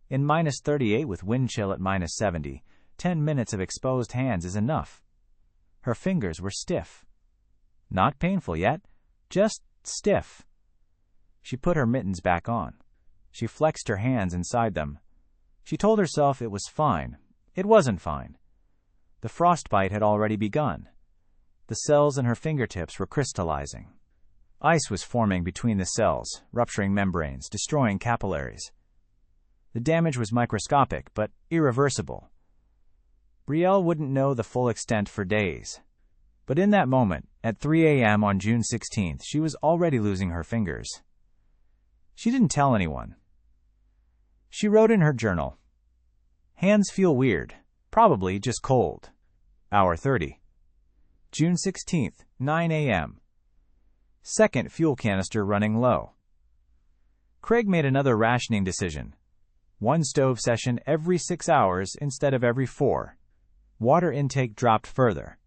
In minus 38 with wind chill at minus 70, 10 minutes of exposed hands is enough. Her fingers were stiff. Not painful yet, just stiff. She put her mittens back on. She flexed her hands inside them. She told herself it was fine. It wasn't fine. The frostbite had already begun. The cells in her fingertips were crystallizing. Ice was forming between the cells, rupturing membranes, destroying capillaries. The damage was microscopic, but irreversible. Brielle wouldn't know the full extent for days. But in that moment, at 3 a.m. on June 16th, she was already losing her fingers. She didn't tell anyone. She wrote in her journal, hands feel weird, probably just cold. Hour 30. June 16th, 9 a.m. Second fuel canister running low. Craig made another rationing decision. 1 stove session every 6 hours instead of every 4. Water intake dropped further.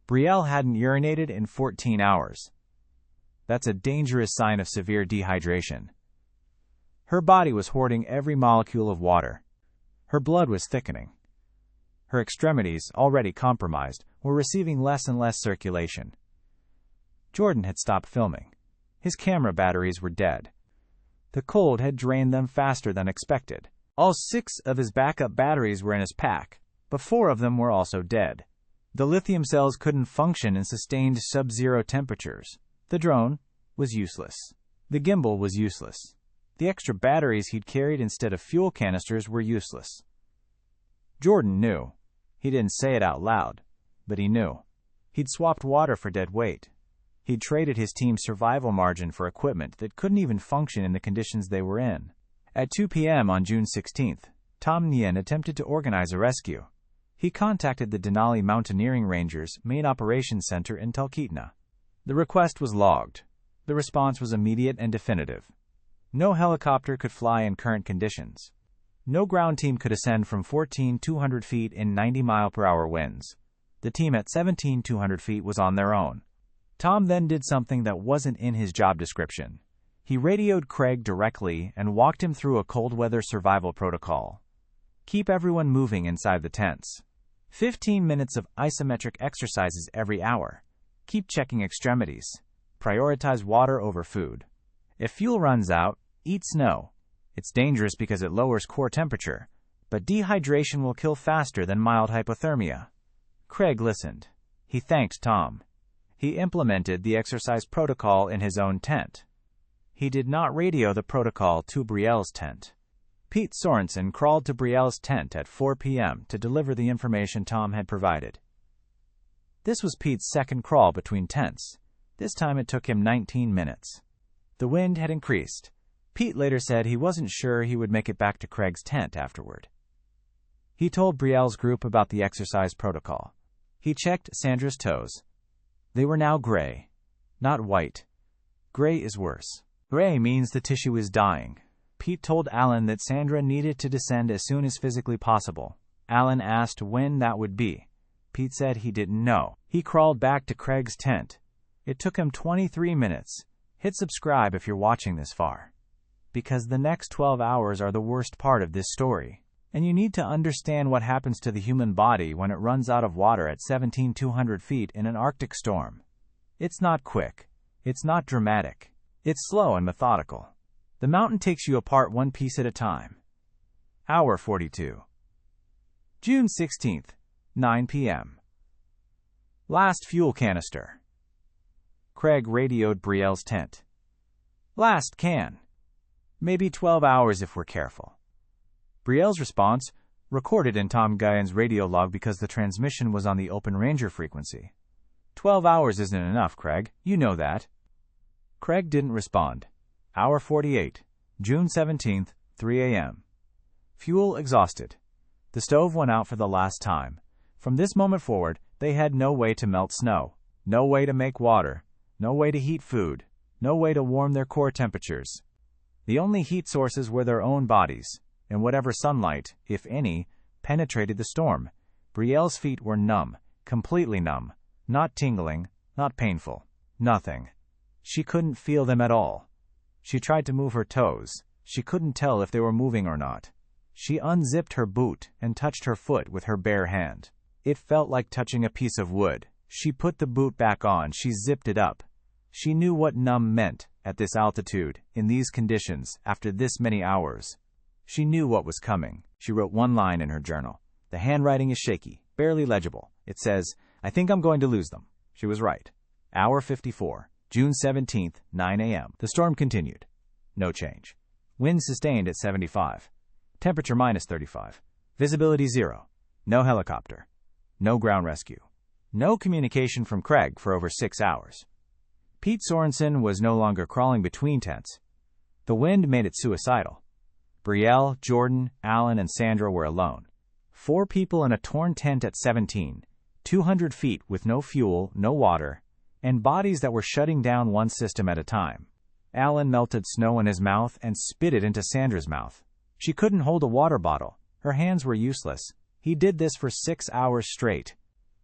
Brielle hadn't urinated in 14 hours. That's a dangerous sign of severe dehydration. Her body was hoarding every molecule of water. Her blood was thickening. Her extremities, already compromised, were receiving less and less circulation. Jordan had stopped filming. His camera batteries were dead. The cold had drained them faster than expected. All 6 of his backup batteries were in his pack, but 4 of them were also dead. The lithium cells couldn't function in sustained sub-zero temperatures. The drone was useless. The gimbal was useless. The extra batteries he'd carried instead of fuel canisters were useless. Jordan knew. He didn't say it out loud, but he knew. He'd swapped water for dead weight. He'd traded his team's survival margin for equipment that couldn't even function in the conditions they were in. At 2 p.m. on June 16th, Tom Nguyen attempted to organize a rescue. He contacted the Denali Mountaineering Rangers main operations center in Talkeetna. The request was logged. The response was immediate and definitive. No helicopter could fly in current conditions. No ground team could ascend from 14,200 feet in 90-mile-per-hour winds. The team at 17,200 feet was on their own. Tom then did something that wasn't in his job description. He radioed Craig directly and walked him through a cold-weather survival protocol. Keep everyone moving inside the tents. 15 minutes of isometric exercises every hour. Keep checking extremities. Prioritize water over food. If fuel runs out, eat snow. It's dangerous because it lowers core temperature, but dehydration will kill faster than mild hypothermia. Craig listened. He thanked Tom. He implemented the exercise protocol in his own tent. He did not radio the protocol to Brielle's tent. Pete Sorensen crawled to Brielle's tent at 4 p.m. to deliver the information Tom had provided. This was Pete's second crawl between tents. This time it took him 19 minutes. The wind had increased. Pete later said he wasn't sure he would make it back to Craig's tent afterward. He told Brielle's group about the exercise protocol. He checked Sandra's toes. They were now gray, not white. Gray is worse. Gray means the tissue is dying. Pete told Alan that Sandra needed to descend as soon as physically possible. Alan asked when that would be. Pete said he didn't know. He crawled back to Craig's tent. It took him 23 minutes. Hit subscribe if you're watching this far. because the next 12 hours are the worst part of this story. And you need to understand what happens to the human body when it runs out of water at 17,200 feet in an Arctic storm. It's not quick. It's not dramatic. It's slow and methodical. The mountain takes you apart one piece at a time. Hour 42. June 16th, 9 p.m. Last fuel canister. Craig radioed Brielle's tent. Last can. Maybe 12 hours if we're careful. Brielle's response, recorded in Tom Guyan's radio log because the transmission was on the Open Ranger frequency. 12 hours isn't enough, Craig. You know that. Craig didn't respond. Hour 48. June 17th, 3 a.m. Fuel exhausted. The stove went out for the last time. From this moment forward, they had no way to melt snow, no way to make water, no way to heat food, no way to warm their core temperatures. The only heat sources were their own bodies, and whatever sunlight, if any, penetrated the storm. Brielle's feet were numb, completely numb, not tingling, not painful, nothing. She couldn't feel them at all. She tried to move her toes. She couldn't tell if they were moving or not. She unzipped her boot and touched her foot with her bare hand. It felt like touching a piece of wood. She put the boot back on. She zipped it up. She knew what numb meant at this altitude, in these conditions, after this many hours. She knew what was coming. She wrote one line in her journal. The handwriting is shaky, barely legible. It says, "I think I'm going to lose them." She was right. Hour 54, June 17th, 9 a.m. The storm continued. No change. Wind sustained at 75. Temperature minus 35. Visibility 0. No helicopter. No ground rescue. No communication from Craig for over 6 hours. Pete Sorensen was no longer crawling between tents. The wind made it suicidal. Brielle, Jordan, Alan, and Sandra were alone. 4 people in a torn tent at 17,200 feet with no fuel, no water, and bodies that were shutting down one system at a time. Alan melted snow in his mouth and spit it into Sandra's mouth. She couldn't hold a water bottle. Her hands were useless. He did this for 6 hours straight.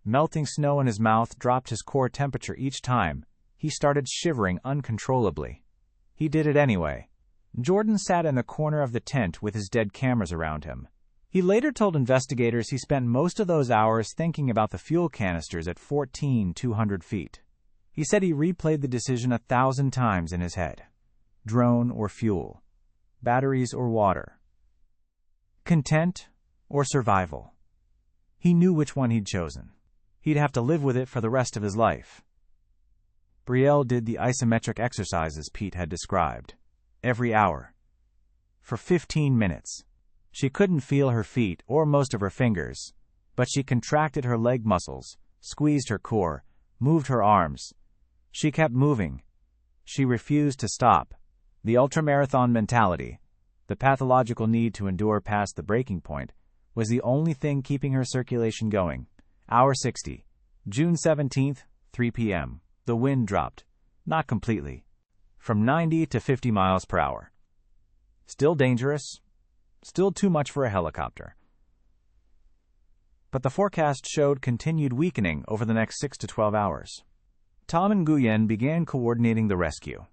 Melting snow in his mouth dropped his core temperature each time. He started shivering uncontrollably. He did it anyway. Jordan sat in the corner of the tent with his dead cameras around him. He later told investigators he spent most of those hours thinking about the fuel canisters at 14,200 feet. He said he replayed the decision 1,000 times in his head. Drone or fuel? Batteries or water? Content or survival? He knew which one he'd chosen. He'd have to live with it for the rest of his life. Brielle did the isometric exercises Pete had described. Every hour. For 15 minutes. She couldn't feel her feet or most of her fingers, but she contracted her leg muscles, squeezed her core, moved her arms. She kept moving. She refused to stop. The ultramarathon mentality, the pathological need to endure past the breaking point, was the only thing keeping her circulation going. Hour 60. June 17th, 3 p.m. The wind dropped. Not completely. From 90 to 50 miles per hour. Still dangerous. Still too much for a helicopter. But the forecast showed continued weakening over the next 6 to 12 hours. Tom and Guyan began coordinating the rescue.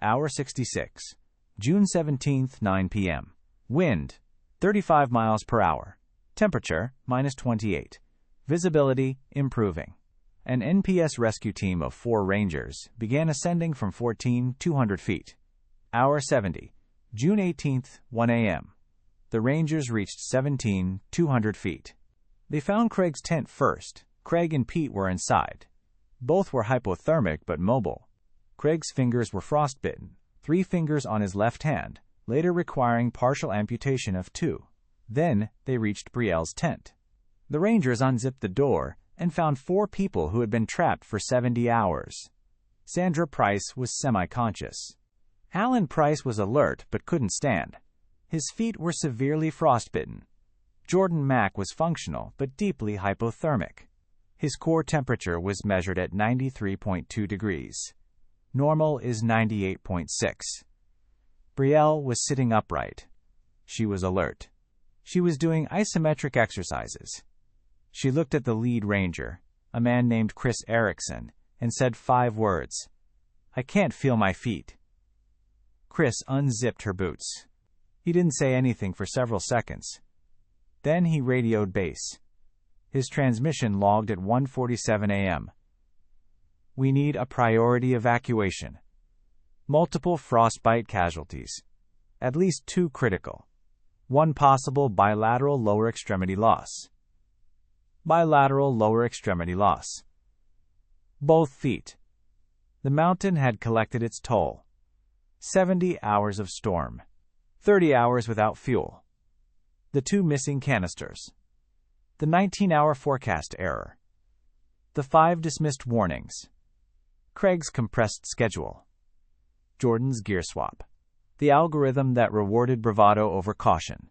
Hour 66. June 17th, 9 p.m. Wind, 35 miles per hour. Temperature, minus 28. Visibility, improving. An NPS rescue team of 4 Rangers began ascending from 14,200 feet. Hour 70. June 18th, 1 a.m. The Rangers reached 17,200 feet. They found Craig's tent first. Craig and Pete were inside. Both were hypothermic but mobile. Craig's fingers were frostbitten, 3 fingers on his left hand, later requiring partial amputation of 2. Then they reached Brielle's tent. The Rangers unzipped the door and found 4 people who had been trapped for 70 hours. Sandra Price was semi-conscious. Alan Price was alert but couldn't stand. His feet were severely frostbitten. Jordan Mack was functional but deeply hypothermic. His core temperature was measured at 93.2 degrees. Normal is 98.6. Brielle was sitting upright. She was alert. She was doing isometric exercises. She looked at the lead ranger, a man named Chris Erickson, and said 5 words. "I can't feel my feet." Chris unzipped her boots. He didn't say anything for several seconds. Then he radioed base. His transmission logged at 1:47 a.m. "We need a priority evacuation. Multiple frostbite casualties. At least 2 critical. 1 possible bilateral lower extremity loss. Bilateral lower extremity loss. Both feet." The mountain had collected its toll. 70 hours of storm. 30 hours without fuel. The 2 missing canisters. The 19-hour forecast error. The 5 dismissed warnings. Craig's compressed schedule. Jordan's gear swap. The algorithm that rewarded bravado over caution.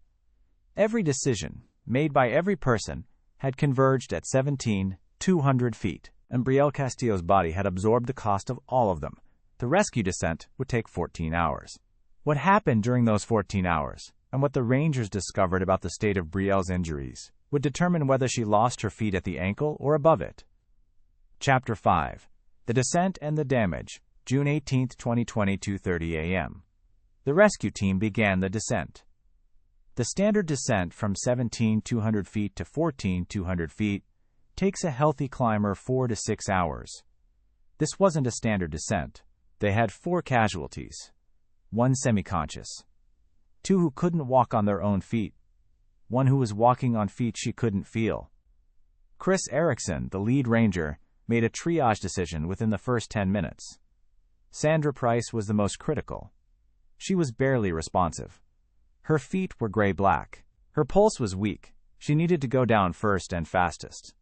Every decision, made by every person, had converged at 17,200 feet, and Brielle Castillo's body had absorbed the cost of all of them. The rescue descent would take 14 hours. What happened during those 14 hours, and what the Rangers discovered about the state of Brielle's injuries, would determine whether she lost her feet at the ankle or above it. Chapter 5. The Descent and the Damage, June 18, 2020, 2:30 a.m. The rescue team began the descent. The standard descent from 17,200 feet to 14,200 feet takes a healthy climber 4 to 6 hours. This wasn't a standard descent. They had 4 casualties. 1 semi-conscious. 2 who couldn't walk on their own feet. 1 who was walking on feet she couldn't feel. Chris Erickson, the lead ranger, made a triage decision within the first 10 minutes. Sandra Price was the most critical. She was barely responsive. Her feet were gray-black. Her pulse was weak. She needed to go down first and fastest.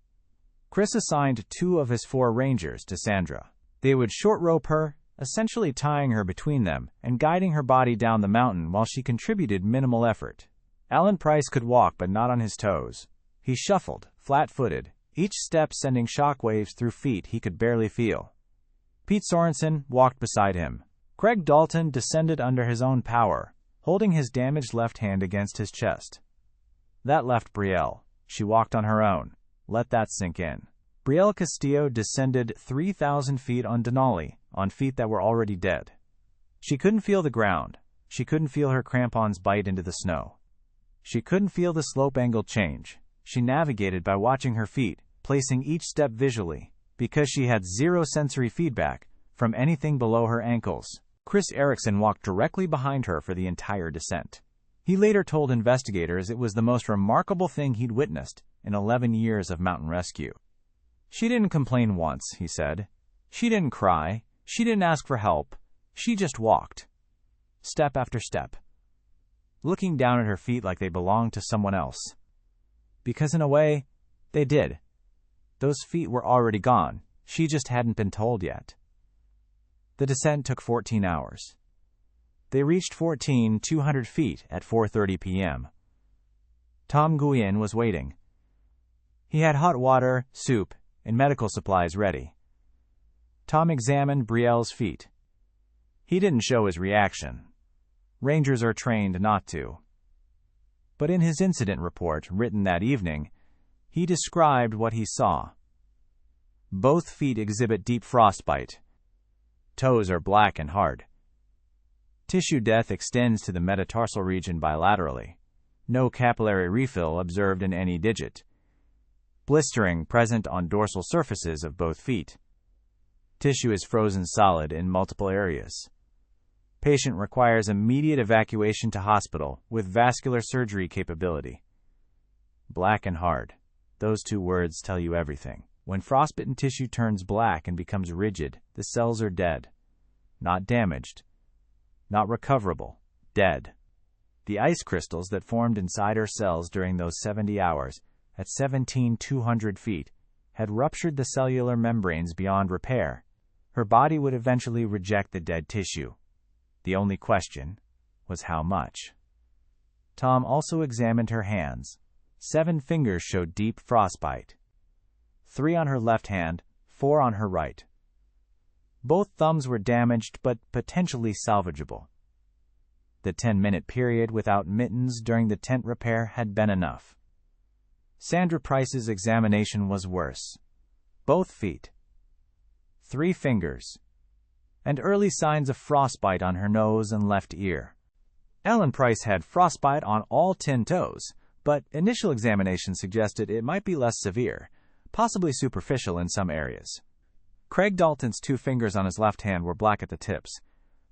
Chris assigned 2 of his 4 rangers to Sandra. They would short rope her, essentially tying her between them and guiding her body down the mountain while she contributed minimal effort. Alan Price could walk but not on his toes. He shuffled, flat-footed, each step sending shockwaves through feet he could barely feel. Pete Sorensen walked beside him. Craig Dalton descended under his own power, holding his damaged left hand against his chest. That left Brielle. She walked on her own. Let that sink in. Brielle Castillo descended 3,000 feet on Denali, on feet that were already dead. She couldn't feel the ground. She couldn't feel her crampons bite into the snow. She couldn't feel the slope angle change. She navigated by watching her feet, placing each step visually, because she had 0 sensory feedback from anything below her ankles. Chris Erickson walked directly behind her for the entire descent. He later told investigators it was the most remarkable thing he'd witnessed in 11 years of mountain rescue. "She didn't complain once," he said. "She didn't cry. She didn't ask for help. She just walked. Step after step. Looking down at her feet like they belonged to someone else. Because in a way, they did. Those feet were already gone. She just hadn't been told yet." The descent took 14 hours. They reached 14,200 feet at 4:30 p.m. Tom Nguyen was waiting. He had hot water, soup, and medical supplies ready. Tom examined Brielle's feet. He didn't show his reaction. Rangers are trained not to. But in his incident report, written that evening, he described what he saw. Both feet exhibit deep frostbite. Toes are black and hard. Tissue death extends to the metatarsal region bilaterally. No capillary refill observed in any digit. Blistering present on dorsal surfaces of both feet. Tissue is frozen solid in multiple areas. Patient requires immediate evacuation to hospital with vascular surgery capability. Black and hard. Those 2 words tell you everything. When frostbitten tissue turns black and becomes rigid, the cells are dead. Not damaged. Not recoverable. Dead. The ice crystals that formed inside her cells during those 70 hours, at 17,200 feet, had ruptured the cellular membranes beyond repair. Her body would eventually reject the dead tissue. The only question was how much. Tom also examined her hands. 7 fingers showed deep frostbite. 3 on her left hand, 4 on her right. Both thumbs were damaged but potentially salvageable. The 10-minute period without mittens during the tent repair had been enough. Sandra Price's examination was worse. Both feet. 3 fingers. and early signs of frostbite on her nose and left ear. Ellen Price had frostbite on all 10 toes, but initial examination suggested it might be less severe, possibly superficial in some areas. Craig Dalton's 2 fingers on his left hand were black at the tips.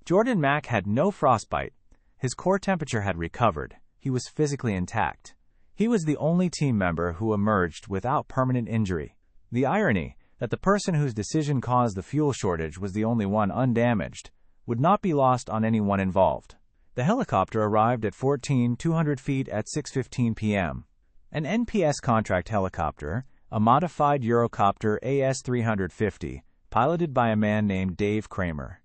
Jordan Mack had no frostbite. His core temperature had recovered. He was physically intact. He was the only team member who emerged without permanent injury. The irony that the person whose decision caused the fuel shortage was the only one undamaged would not be lost on anyone involved. The helicopter arrived at 14,200 feet at 6:15 p.m. An NPS contract helicopter, a modified Eurocopter AS-350, piloted by a man named Dave Kramer.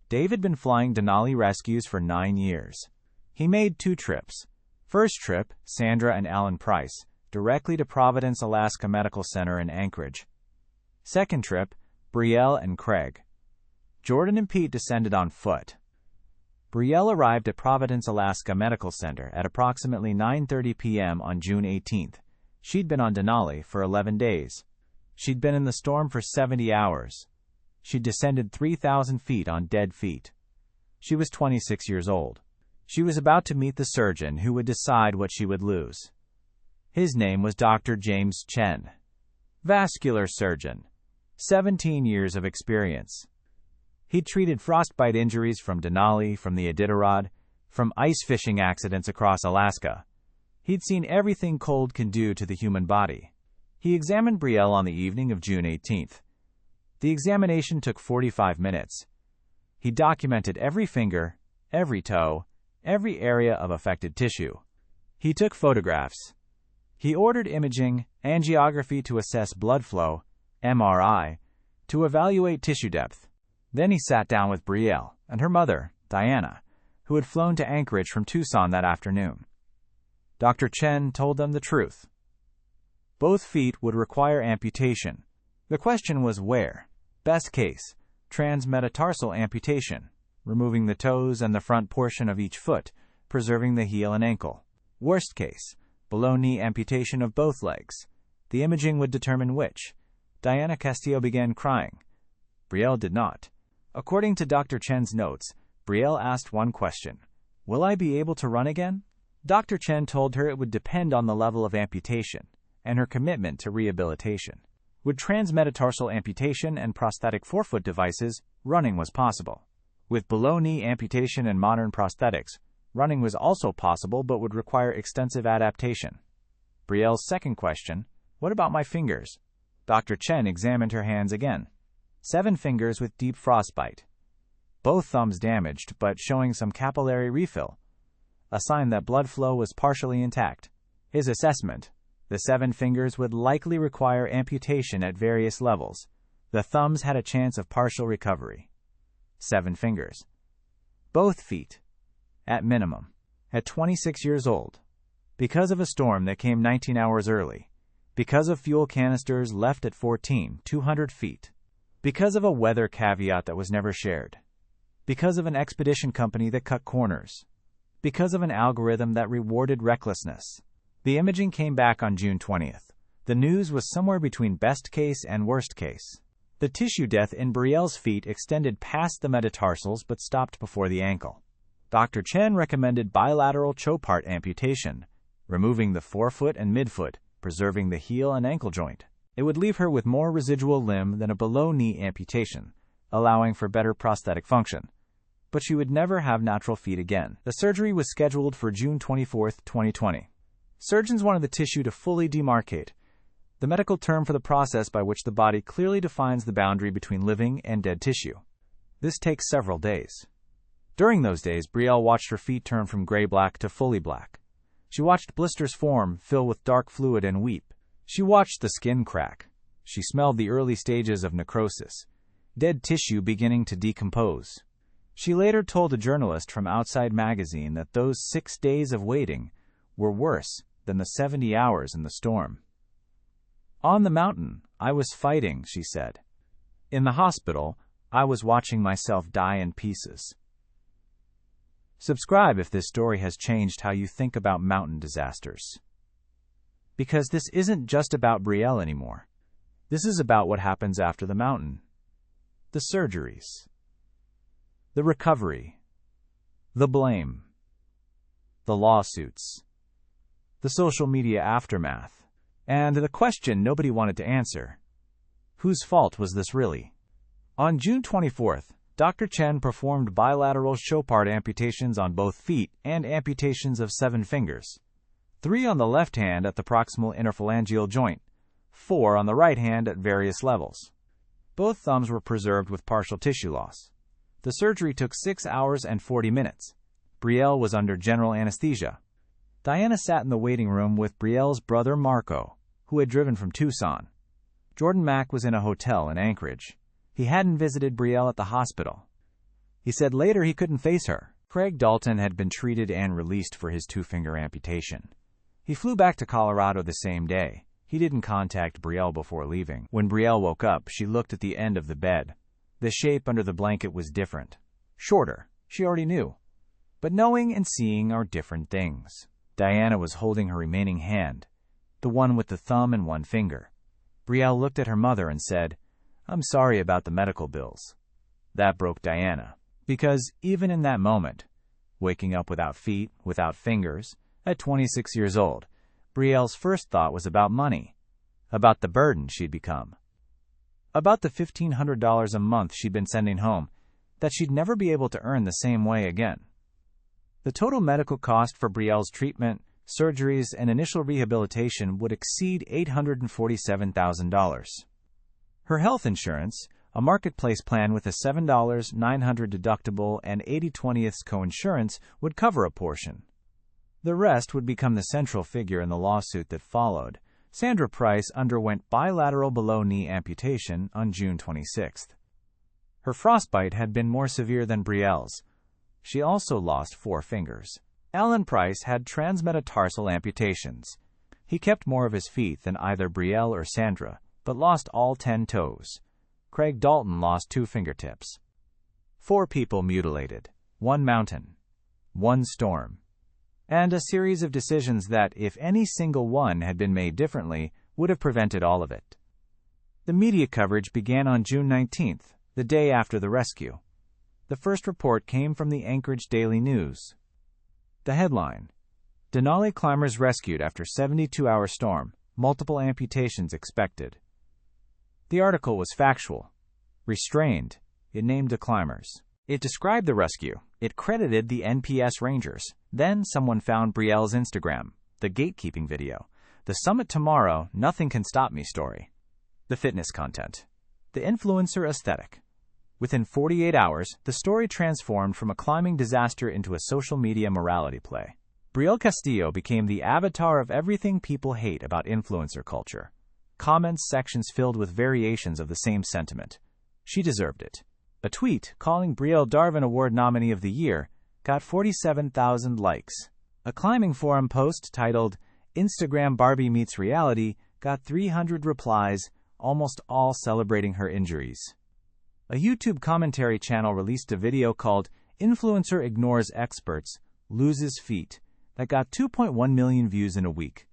Dave had been flying Denali rescues for 9 years. He made 2 trips. First trip, Sandra and Alan Price, directly to Providence, Alaska Medical Center in Anchorage. Second trip, Brielle and Craig. Jordan and Pete descended on foot. Brielle arrived at Providence, Alaska Medical Center at approximately 9:30 p.m. on June 18th. She'd been on Denali for 11 days. She'd been in the storm for 70 hours. She'd descended 3,000 feet on dead feet. She was 26 years old. She was about to meet the surgeon who would decide what she would lose. His name was Dr. James Chen. Vascular surgeon. 17 years of experience. He'd treated frostbite injuries from Denali, from the Iditarod, from ice fishing accidents across Alaska. He'd seen everything cold can do to the human body. He examined Brielle on the evening of June 18th. The examination took 45 minutes. He documented every finger, every toe, every area of affected tissue. He took photographs. He ordered imaging, angiography to assess blood flow, MRI, to evaluate tissue depth. Then he sat down with Brielle and her mother, Diana, who had flown to Anchorage from Tucson that afternoon. Dr. Chen told them the truth. Both feet would require amputation. The question was where. Best case, transmetatarsal amputation, removing the toes and the front portion of each foot, preserving the heel and ankle. Worst case, below-knee amputation of both legs. The imaging would determine which. Diana Castillo began crying. Brielle did not. According to Dr. Chen's notes, Brielle asked one question: "Will I be able to run again?" Dr. Chen told her it would depend on the level of amputation and her commitment to rehabilitation. With transmetatarsal amputation and prosthetic forefoot devices, running was possible. With below-knee amputation and modern prosthetics, running was also possible but would require extensive adaptation. Brielle's second question: "What about my fingers?" Dr. Chen examined her hands again. 7 fingers with deep frostbite. Both thumbs damaged but showing some capillary refill, a sign that blood flow was partially intact. His assessment: the 7 fingers would likely require amputation at various levels. The thumbs had a chance of partial recovery. 7 fingers. Both feet, at minimum. At 26 years old. Because of a storm that came 19 hours early. Because of fuel canisters left at 14,200 feet. Because of a weather caveat that was never shared. Because of an expedition company that cut corners. Because of an algorithm that rewarded recklessness. The imaging came back on June 20th. The news was somewhere between best case and worst case. The tissue death in Brielle's feet extended past the metatarsals but stopped before the ankle. Dr. Chen recommended bilateral chopart amputation, removing the forefoot and midfoot, preserving the heel and ankle joint. It would leave her with more residual limb than a below-knee amputation, allowing for better prosthetic function. But she would never have natural feet again. The surgery was scheduled for June 24, 2020. Surgeons wanted the tissue to fully demarcate, the medical term for the process by which the body clearly defines the boundary between living and dead tissue. This takes several days. During those days, Brielle watched her feet turn from gray-black to fully black. She watched blisters form, fill with dark fluid, and weep. She watched the skin crack. She smelled the early stages of necrosis, dead tissue beginning to decompose. She later told a journalist from Outside Magazine that those 6 days of waiting were worse than the 70 hours in the storm. "On the mountain, I was fighting," she said. "In the hospital, I was watching myself die in pieces." Subscribe if this story has changed how you think about mountain disasters. Because this isn't just about Brielle anymore. This is about what happens after the mountain. The surgeries. The recovery. The blame. The lawsuits. The social media aftermath. And the question nobody wanted to answer. Whose fault was this really? On June 24th, Dr. Chen performed bilateral Chopard amputations on both feet and amputations of 7 fingers. 3 on the left hand at the proximal interphalangeal joint, 4 on the right hand at various levels. Both thumbs were preserved with partial tissue loss. The surgery took 6 hours and 40 minutes. Brielle was under general anesthesia. Diana sat in the waiting room with Brielle's brother Marco, who had driven from Tucson. Jordan Mack was in a hotel in Anchorage. He hadn't visited Brielle at the hospital. He said later he couldn't face her. Craig Dalton had been treated and released for his 2-finger amputation. He flew back to Colorado the same day. He didn't contact Brielle before leaving. When Brielle woke up, she looked at the end of the bed. The shape under the blanket was different. Shorter. She already knew. But knowing and seeing are different things. Diana was holding her remaining hand, the one with the thumb and 1 finger. Brielle looked at her mother and said, "I'm sorry about the medical bills." That broke Diana. Because even in that moment, waking up without feet, without fingers, at 26 years old, Brielle's first thought was about money, about the burden she'd become, about the $1,500 a month she'd been sending home, that she'd never be able to earn the same way again. The total medical cost for Brielle's treatment, surgeries, and initial rehabilitation would exceed $847,000. Her health insurance, a marketplace plan with a $7.900 deductible and 80/20 coinsurance, would cover a portion. The rest would become the central figure in the lawsuit that followed. Sandra Price underwent bilateral below-knee amputation on June 26th. Her frostbite had been more severe than Brielle's. She also lost 4 fingers. Alan Price had transmetatarsal amputations. He kept more of his feet than either Brielle or Sandra, but lost all 10 toes. Craig Dalton lost 2 fingertips. 4 people mutilated, 1 mountain, 1 storm, and a series of decisions that, if any single one had been made differently, would have prevented all of it. The media coverage began on June 19th, the day after the rescue. The first report came from the Anchorage Daily News. The headline: Denali climbers rescued after 72-hour storm, multiple amputations expected. The article was factual, restrained. It named the climbers. It described the rescue. It credited the NPS Rangers. Then someone found Brielle's Instagram, the gatekeeping video, the summit tomorrow, nothing can stop me story, the fitness content, the influencer aesthetic. Within 48 hours, the story transformed from a climbing disaster into a social media morality play. Brielle Castillo became the avatar of everything people hate about influencer culture. Comments sections filled with variations of the same sentiment. She deserved it. A tweet calling Brielle Darwin Award Nominee of the Year got 47,000 likes. A climbing forum post titled, "Instagram Barbie Meets Reality," got 300 replies, almost all celebrating her injuries. A YouTube commentary channel released a video called "Influencer Ignores Experts, Loses Feet," that got 2.1 million views in a week.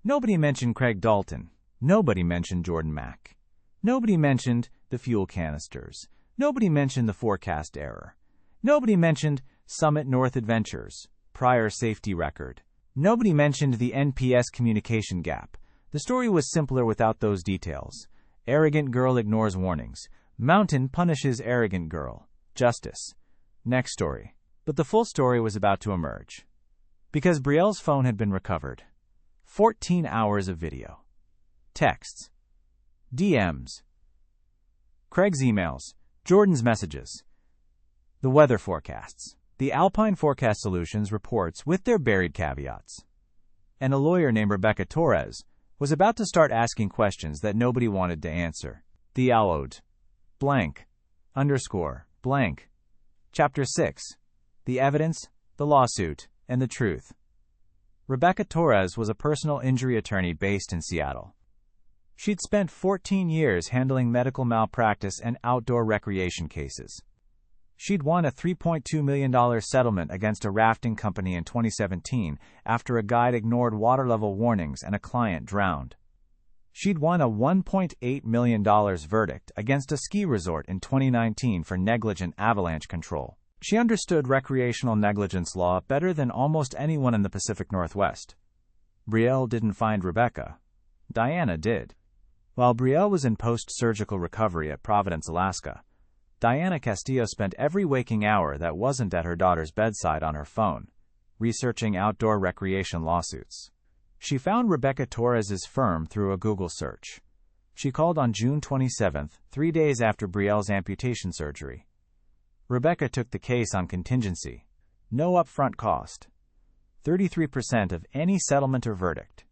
Nobody mentioned Craig Dalton. Nobody mentioned Jordan Mack. Nobody mentioned the fuel canisters. Nobody mentioned the forecast error. Nobody mentioned Summit North Adventures, prior safety record. Nobody mentioned the NPS communication gap. The story was simpler without those details. Arrogant girl ignores warnings. Mountain punishes arrogant girl. Justice. Next story. But the full story was about to emerge. Because Brielle's phone had been recovered. 14 hours of video. Texts. DMs. Craig's emails. Jordan's messages. The weather forecasts. The Alpine Forecast Solutions reports with their buried caveats. And a lawyer named Rebecca Torres was about to start asking questions that nobody wanted to answer. The allowed. Blank. Underscore. Blank. Chapter 6. The evidence, the lawsuit, and the truth. Rebecca Torres was a personal injury attorney based in Seattle. She'd spent 14 years handling medical malpractice and outdoor recreation cases. She'd won a $3.2 million settlement against a rafting company in 2017 after a guide ignored water level warnings and a client drowned. She'd won a $1.8 million verdict against a ski resort in 2019 for negligent avalanche control. She understood recreational negligence law better than almost anyone in the Pacific Northwest. Brielle didn't find Rebecca. Diana did. While Brielle was in post-surgical recovery at Providence, Alaska, Diana Castillo spent every waking hour that wasn't at her daughter's bedside on her phone, researching outdoor recreation lawsuits. She found Rebecca Torres's firm through a Google search. She called on June 27, 3 days after Brielle's amputation surgery. Rebecca took the case on contingency. No upfront cost. 33% of any settlement or verdict.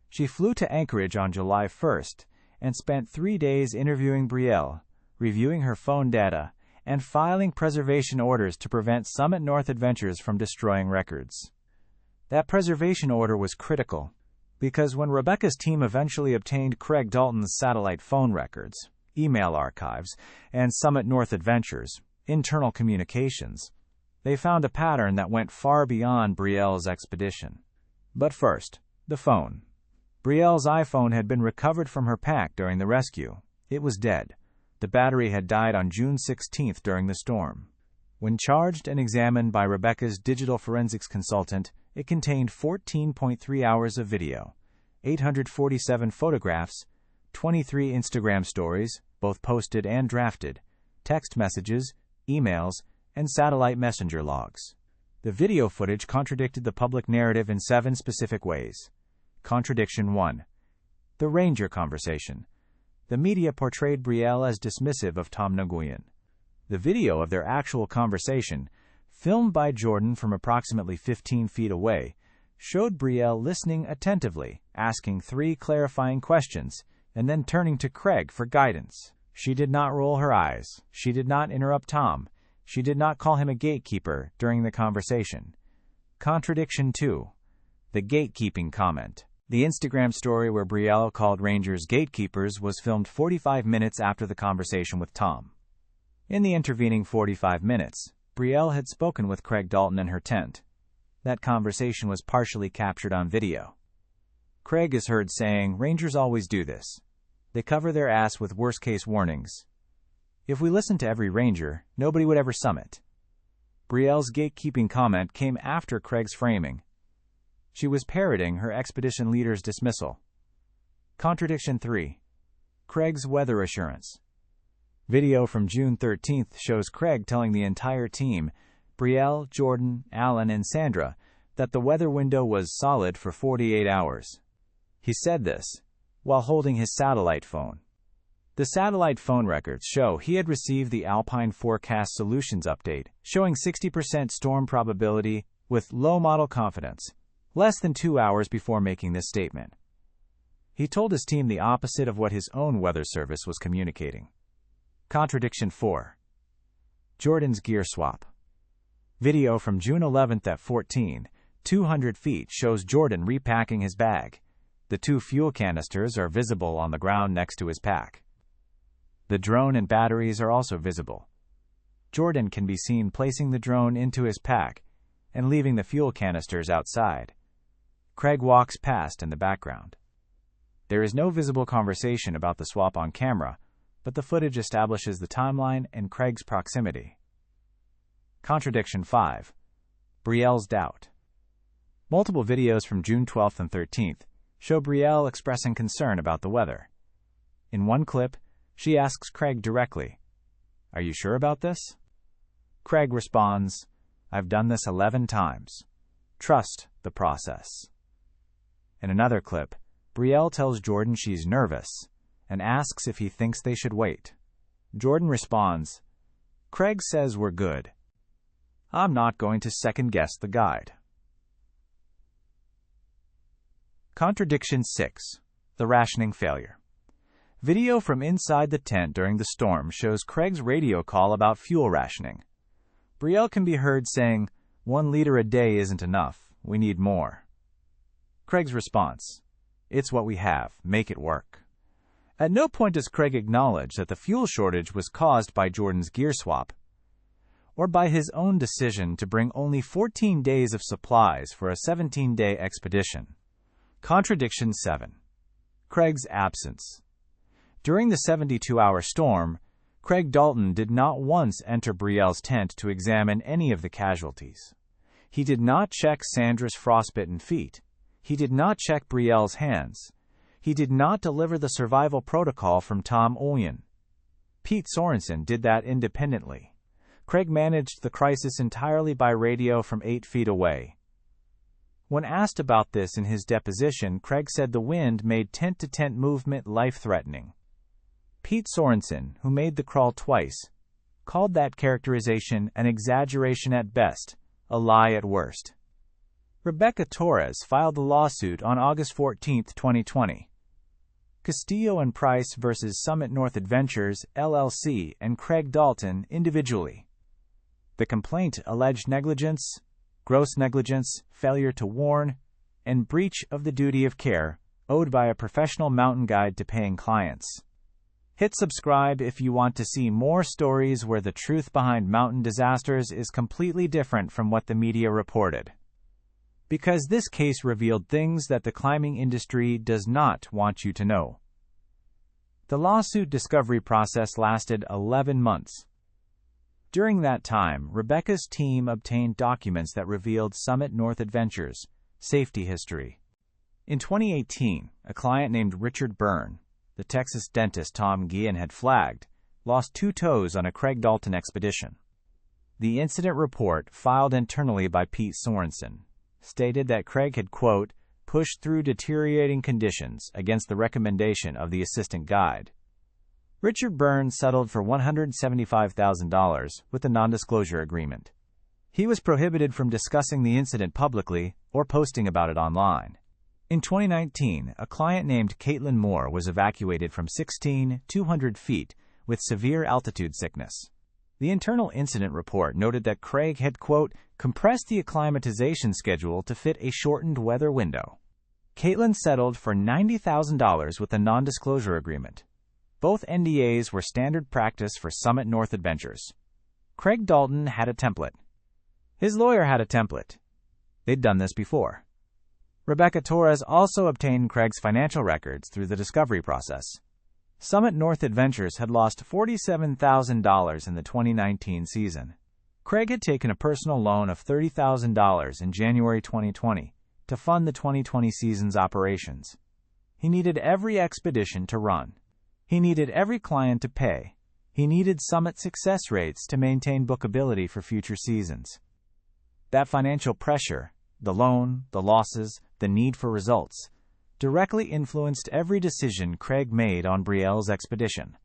She flew to Anchorage on July 1st and spent 3 days interviewing Brielle, reviewing her phone data, and filing preservation orders to prevent Summit North Adventures from destroying records. That preservation order was critical, because when Rebecca's team eventually obtained Craig Dalton's satellite phone records, email archives, and Summit North Adventures' internal communications, they found a pattern that went far beyond Brielle's expedition. But first, the phone. Brielle's iPhone had been recovered from her pack during the rescue. It was dead. The battery had died on June 16th during the storm. When charged and examined by Rebecca's digital forensics consultant, it contained 14.3 hours of video, 847 photographs, 23 Instagram stories, both posted and drafted, text messages, emails, and satellite messenger logs. The video footage contradicted the public narrative in 7 specific ways. Contradiction 1. The Ranger conversation. The media portrayed Brielle as dismissive of Tom Nguyen. The video of their actual conversation, filmed by Jordan from approximately 15 feet away, showed Brielle listening attentively, asking 3 clarifying questions, and then turning to Craig for guidance. She did not roll her eyes. She did not interrupt Tom. She did not call him a gatekeeper during the conversation. Contradiction 2. The gatekeeping comment. The Instagram story where Brielle called Rangers gatekeepers was filmed 45 minutes after the conversation with Tom. In the intervening 45 minutes, Brielle had spoken with Craig Dalton in her tent. That conversation was partially captured on video. Craig is heard saying, "Rangers always do this. They cover their ass with worst-case warnings. If we listened to every ranger, nobody would ever summit." Brielle's gatekeeping comment came after Craig's framing. She was parroting her expedition leader's dismissal. Contradiction 3. Craig's weather assurance. Video from June 13th shows Craig telling the entire team, Brielle, Jordan, Alan, and Sandra, that the weather window was solid for 48 hours. He said this while holding his satellite phone. The satellite phone records show he had received the Alpine Forecast Solutions update, showing 60% storm probability with low model confidence, less than 2 hours before making this statement. He told his team the opposite of what his own weather service was communicating. Contradiction 4. Jordan's gear swap. Video from June 11th at 200 feet shows Jordan repacking his bag. The 2 fuel canisters are visible on the ground next to his pack. The drone and batteries are also visible. Jordan can be seen placing the drone into his pack and leaving the fuel canisters outside. Craig walks past in the background. There is no visible conversation about the swap on camera, but the footage establishes the timeline and Craig's proximity. Contradiction 5. Brielle's doubt. Multiple videos from June 12th and 13th show Brielle expressing concern about the weather. In one clip, she asks Craig directly, "Are you sure about this?" Craig responds, "I've done this 11 times. Trust the process." In another clip, Brielle tells Jordan she's nervous and asks if he thinks they should wait. Jordan responds, "Craig says we're good. I'm not going to second-guess the guide." Contradiction 6. The rationing failure. Video from inside the tent during the storm shows Craig's radio call about fuel rationing. Brielle can be heard saying, "1 liter a day isn't enough. We need more." Craig's response, "It's what we have. Make it work." At no point does Craig acknowledge that the fuel shortage was caused by Jordan's gear swap, or by his own decision to bring only 14 days of supplies for a 17-day expedition. Contradiction 7. Craig's absence. During the 72-hour storm, Craig Dalton did not once enter Brielle's tent to examine any of the casualties. He did not check Sandra's frostbitten feet. He did not check Brielle's hands. He did not deliver the survival protocol from Tom Olien. Pete Sorensen did that independently. Craig managed the crisis entirely by radio from 8 feet away. When asked about this in his deposition, Craig said the wind made tent-to-tent movement life-threatening. Pete Sorensen, who made the crawl twice, called that characterization an exaggeration at best, a lie at worst. Rebecca Torres filed the lawsuit on August 14, 2020. Castillo and Price versus Summit North Adventures, LLC, and Craig Dalton individually. The complaint alleged negligence, gross negligence, failure to warn, and breach of the duty of care owed by a professional mountain guide to paying clients. Hit subscribe if you want to see more stories where the truth behind mountain disasters is completely different from what the media reported. Because this case revealed things that the climbing industry does not want you to know. The lawsuit discovery process lasted 11 months. During that time, Rebecca's team obtained documents that revealed Summit North Adventures' safety history. In 2018, a client named Richard Byrne, the Texas dentist Tom Guillen had flagged, lost 2 toes on a Craig Dalton expedition. The incident report, filed internally by Pete Sorensen, stated that Craig had, quote, pushed through deteriorating conditions against the recommendation of the assistant guide. Richard Byrne settled for $175,000 with a non-disclosure agreement. He was prohibited from discussing the incident publicly or posting about it online. In 2019, a client named Caitlin Moore was evacuated from 200 feet with severe altitude sickness. The internal incident report noted that Craig had, quote, compressed the acclimatization schedule to fit a shortened weather window. Caitlin settled for $90,000 with a non-disclosure agreement. Both NDAs were standard practice for Summit North Adventures. Craig Dalton had a template. His lawyer had a template. They'd done this before. Rebecca Torres also obtained Craig's financial records through the discovery process. Summit North Adventures had lost $47,000 in the 2019 season. Craig had taken a personal loan of $30,000 in January 2020 to fund the 2020 season's operations. He needed every expedition to run. He needed every client to pay. He needed Summit success rates to maintain bookability for future seasons. That financial pressure, the loan, the losses, the need for results, directly influenced every decision Craig made on Brielle's expedition.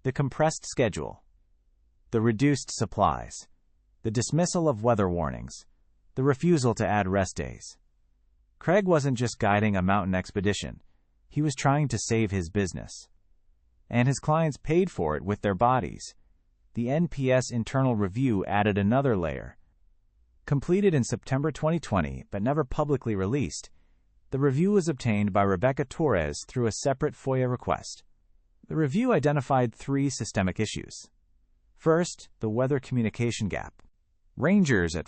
The compressed schedule, the reduced supplies, the dismissal of weather warnings, the refusal to add rest days. Craig wasn't just guiding a mountain expedition. He was trying to save his business. And his clients paid for it with their bodies. The NPS internal review added another layer. Completed in September 2020 but never publicly released, the review was obtained by Rebecca Torres through a separate FOIA request. The review identified 3 systemic issues. First, the weather communication gap. Rangers at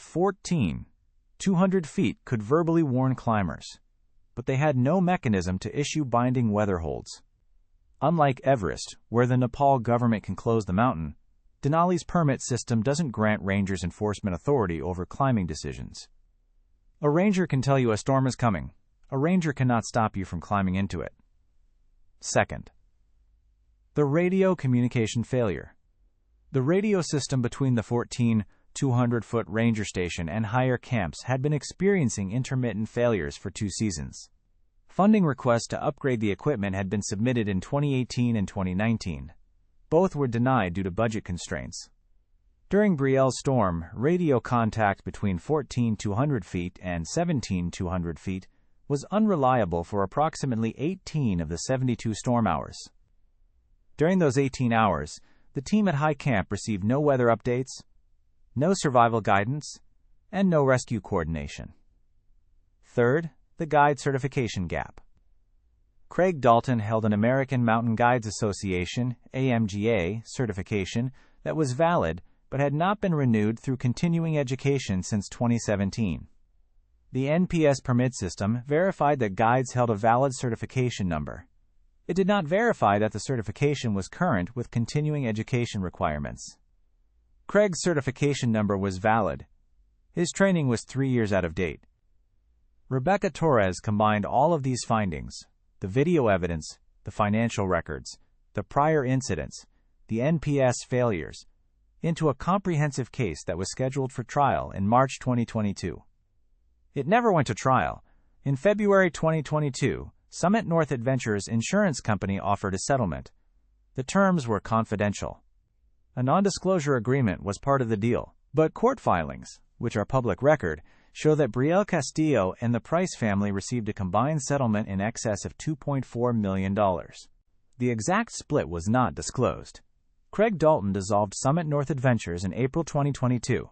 200 feet could verbally warn climbers, but they had no mechanism to issue binding weather holds. Unlike Everest, where the Nepal government can close the mountain, Denali's permit system doesn't grant rangers enforcement authority over climbing decisions. A ranger can tell you a storm is coming. A ranger cannot stop you from climbing into it. Second, the radio communication failure. The radio system between the 200-foot ranger station and higher camps had been experiencing intermittent failures for 2 seasons. Funding requests to upgrade the equipment had been submitted in 2018 and 2019. Both were denied due to budget constraints. During Brielle's storm, radio contact between 200 feet and 200 feet was unreliable for approximately 18 of the 72 storm hours. During those 18 hours, the team at High Camp received no weather updates, no survival guidance, and no rescue coordination. Third, the guide certification gap. Craig Dalton held an American Mountain Guides Association (AMGA) certification that was valid but had not been renewed through continuing education since 2017. The NPS permit system verified that guides held a valid certification number, It did not verify that the certification was current with continuing education requirements. Craig's certification number was valid. His training was 3 years out of date. Rebecca Torres combined all of these findings, the video evidence, the financial records, the prior incidents, the NPS failures, into a comprehensive case that was scheduled for trial in March 2022. It never went to trial. In February 2022, Summit North Adventures Insurance Company offered a settlement. The terms were confidential. A non-disclosure agreement was part of the deal, but court filings, which are public record, show that Brielle Castillo and the Price family received a combined settlement in excess of $2.4 million. The exact split was not disclosed. Craig Dalton dissolved Summit North Adventures in April 2022.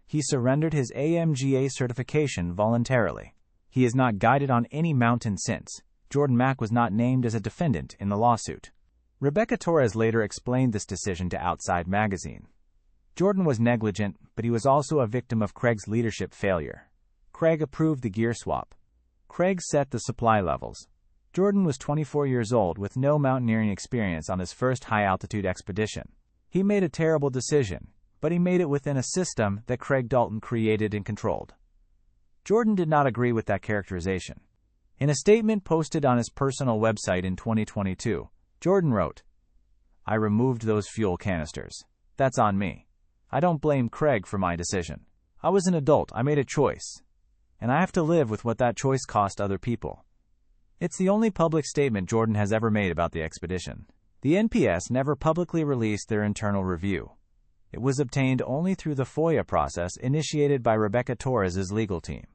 He surrendered his AMGA certification voluntarily. He has not guided on any mountain since. Jordan Mack was not named as a defendant in the lawsuit. Rebecca Torres later explained this decision to Outside Magazine. Jordan was negligent, but he was also a victim of Craig's leadership failure. Craig approved the gear swap. Craig set the supply levels. Jordan was 24 years old with no mountaineering experience on his first high-altitude expedition. He made a terrible decision, but he made it within a system that Craig Dalton created and controlled. Jordan did not agree with that characterization. In a statement posted on his personal website in 2022, Jordan wrote, "I removed those fuel canisters. That's on me. I don't blame Craig for my decision. I was an adult, I made a choice, and I have to live with what that choice cost other people." It's the only public statement Jordan has ever made about the expedition. The NPS never publicly released their internal review. It was obtained only through the FOIA process initiated by Rebecca Torres' legal team.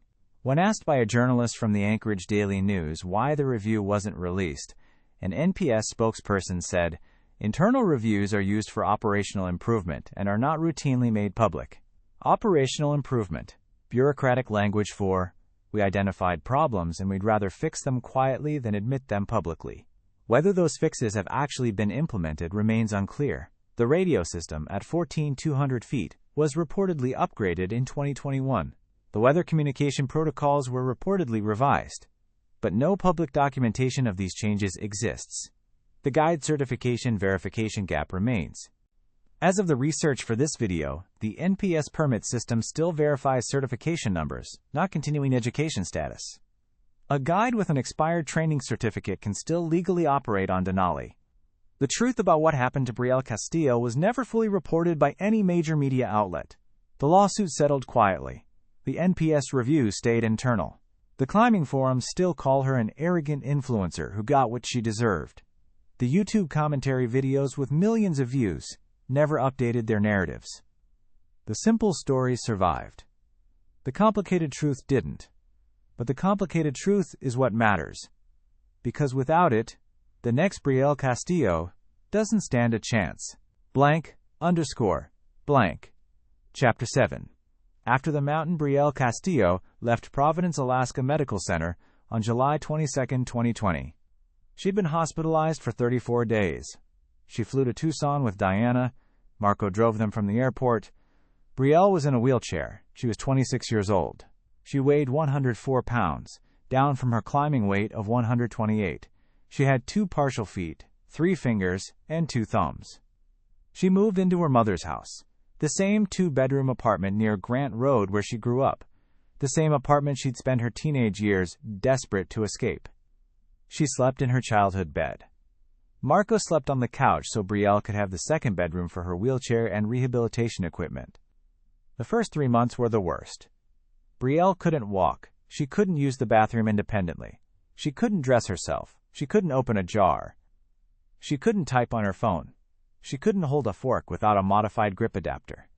When asked by a journalist from the Anchorage Daily News why the review wasn't released, an NPS spokesperson said, "Internal reviews are used for operational improvement and are not routinely made public." Operational improvement, bureaucratic language for, "We identified problems and we'd rather fix them quietly than admit them publicly." Whether those fixes have actually been implemented remains unclear. The radio system at 14,200 feet was reportedly upgraded in 2021. The weather communication protocols were reportedly revised, but no public documentation of these changes exists. The guide certification verification gap remains. As of the research for this video, the NPS permit system still verifies certification numbers, not continuing education status. A guide with an expired training certificate can still legally operate on Denali. The truth about what happened to Brielle Castillo was never fully reported by any major media outlet. The lawsuit settled quietly. The NPS review stayed internal. The climbing forums still call her an arrogant influencer who got what she deserved. The YouTube commentary videos with millions of views never updated their narratives. The simple story survived. The complicated truth didn't. But the complicated truth is what matters. Because without it, the next Brielle Castillo doesn't stand a chance. __. Chapter 7. After the mountain Brielle Castillo left Providence, Alaska Medical Center on July 22, 2020. She'd been hospitalized for 34 days. She flew to Tucson with Diana. Marco drove them from the airport. Brielle was in a wheelchair. She was 26 years old. She weighed 104 pounds, down from her climbing weight of 128. She had 2 partial feet, 3 fingers, and 2 thumbs. She moved into her mother's house, the same 2-bedroom apartment near Grant Road where she grew up, the same apartment she'd spent her teenage years desperate to escape. She slept in her childhood bed. Marco slept on the couch so Brielle could have the second bedroom for her wheelchair and rehabilitation equipment. The first 3 months were the worst. Brielle couldn't walk. She couldn't use the bathroom independently. She couldn't dress herself. She couldn't open a jar. She couldn't type on her phone. She couldn't hold a fork without a modified grip adapter.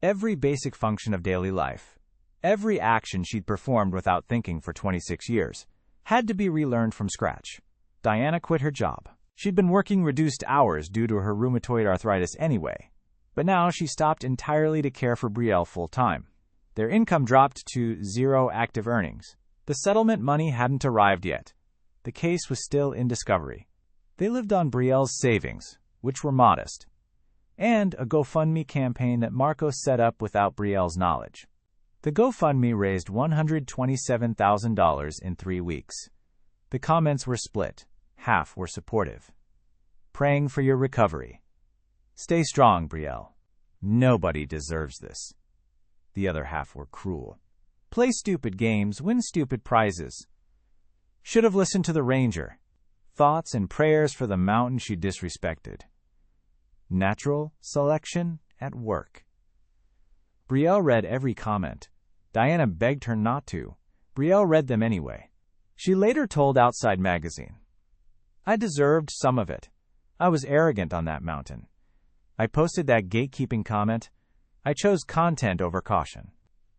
Every basic function of daily life, every action she'd performed without thinking for 26 years, had to be relearned from scratch. Diana quit her job. She'd been working reduced hours due to her rheumatoid arthritis anyway, but now she stopped entirely to care for Brielle full-time. Their income dropped to 0 active earnings. The settlement money hadn't arrived yet. The case was still in discovery. They lived on Brielle's savings, which were modest, and a GoFundMe campaign that Marco set up without Brielle's knowledge. The GoFundMe raised $127,000 in 3 weeks. The comments were split. half were supportive. Praying for your recovery. Stay strong, Brielle. Nobody deserves this. The other half were cruel. Play stupid games, win stupid prizes. Should have listened to the ranger. Thoughts and prayers for the mountain she disrespected. Natural selection at work. Brielle read every comment. Diana begged her not to. Brielle read them anyway. She later told Outside Magazine, "I deserved some of it. I was arrogant on that mountain. I posted that gatekeeping comment. I chose content over caution."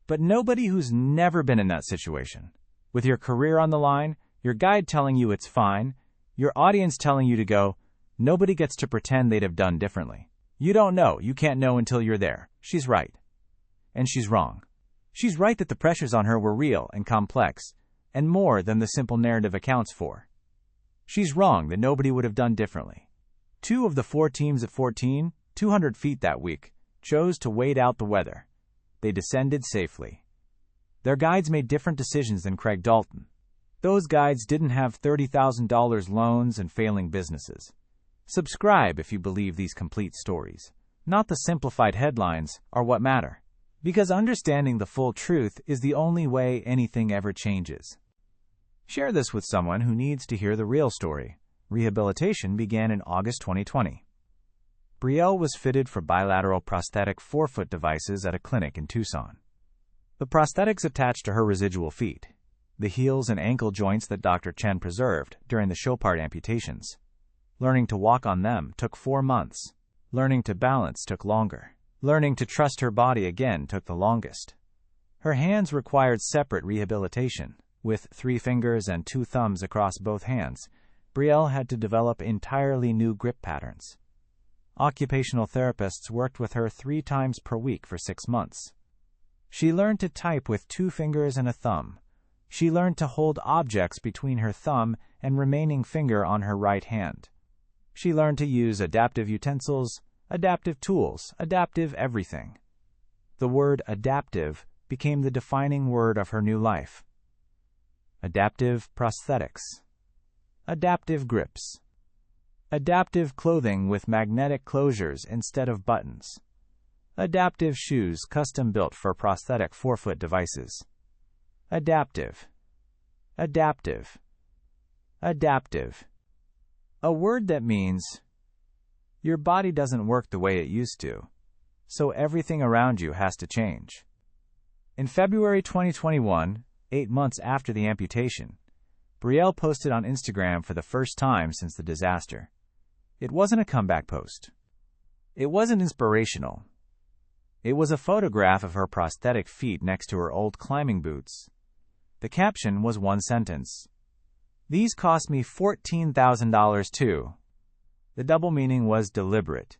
But nobody who's never been in that situation, with your career on the line, your guide telling you it's fine, your audience telling you to go, nobody gets to pretend they'd have done differently. You don't know. You can't know until you're there. She's right. And she's wrong. She's right that the pressures on her were real and complex, and more than the simple narrative accounts for. She's wrong that nobody would have done differently. 2 of the 4 teams at 200 feet that week, chose to wait out the weather. They descended safely. Their guides made different decisions than Craig Dalton. Those guides didn't have $30,000 loans and failing businesses. Subscribe if you believe these complete stories. Not the simplified headlines are what matter. Because understanding the full truth is the only way anything ever changes. Share this with someone who needs to hear the real story. Rehabilitation began in August 2020. Brielle was fitted for bilateral prosthetic forefoot devices at a clinic in Tucson. The prosthetics attached to her residual feet, the heels and ankle joints that Dr. Chen preserved during the Chopard amputations. Learning to walk on them took 4 months. Learning to balance took longer. Learning to trust her body again took the longest. Her hands required separate rehabilitation. With 3 fingers and 2 thumbs across both hands, Brielle had to develop entirely new grip patterns. Occupational therapists worked with her 3 times per week for 6 months. She learned to type with 2 fingers and a thumb. She learned to hold objects between her thumb and remaining finger on her right hand. She learned to use adaptive utensils, adaptive tools, adaptive everything. The word adaptive became the defining word of her new life. Adaptive prosthetics. Adaptive grips. Adaptive clothing with magnetic closures instead of buttons. Adaptive shoes custom built for prosthetic forefoot devices. Adaptive. Adaptive. Adaptive. A word that means your body doesn't work the way it used to, so everything around you has to change. In February 2021, 8 months after the amputation, Brielle posted on Instagram for the first time since the disaster. It wasn't a comeback post. It wasn't inspirational. It was a photograph of her prosthetic feet next to her old climbing boots. The caption was 1 sentence. "These cost me $14,000 too." The double meaning was deliberate.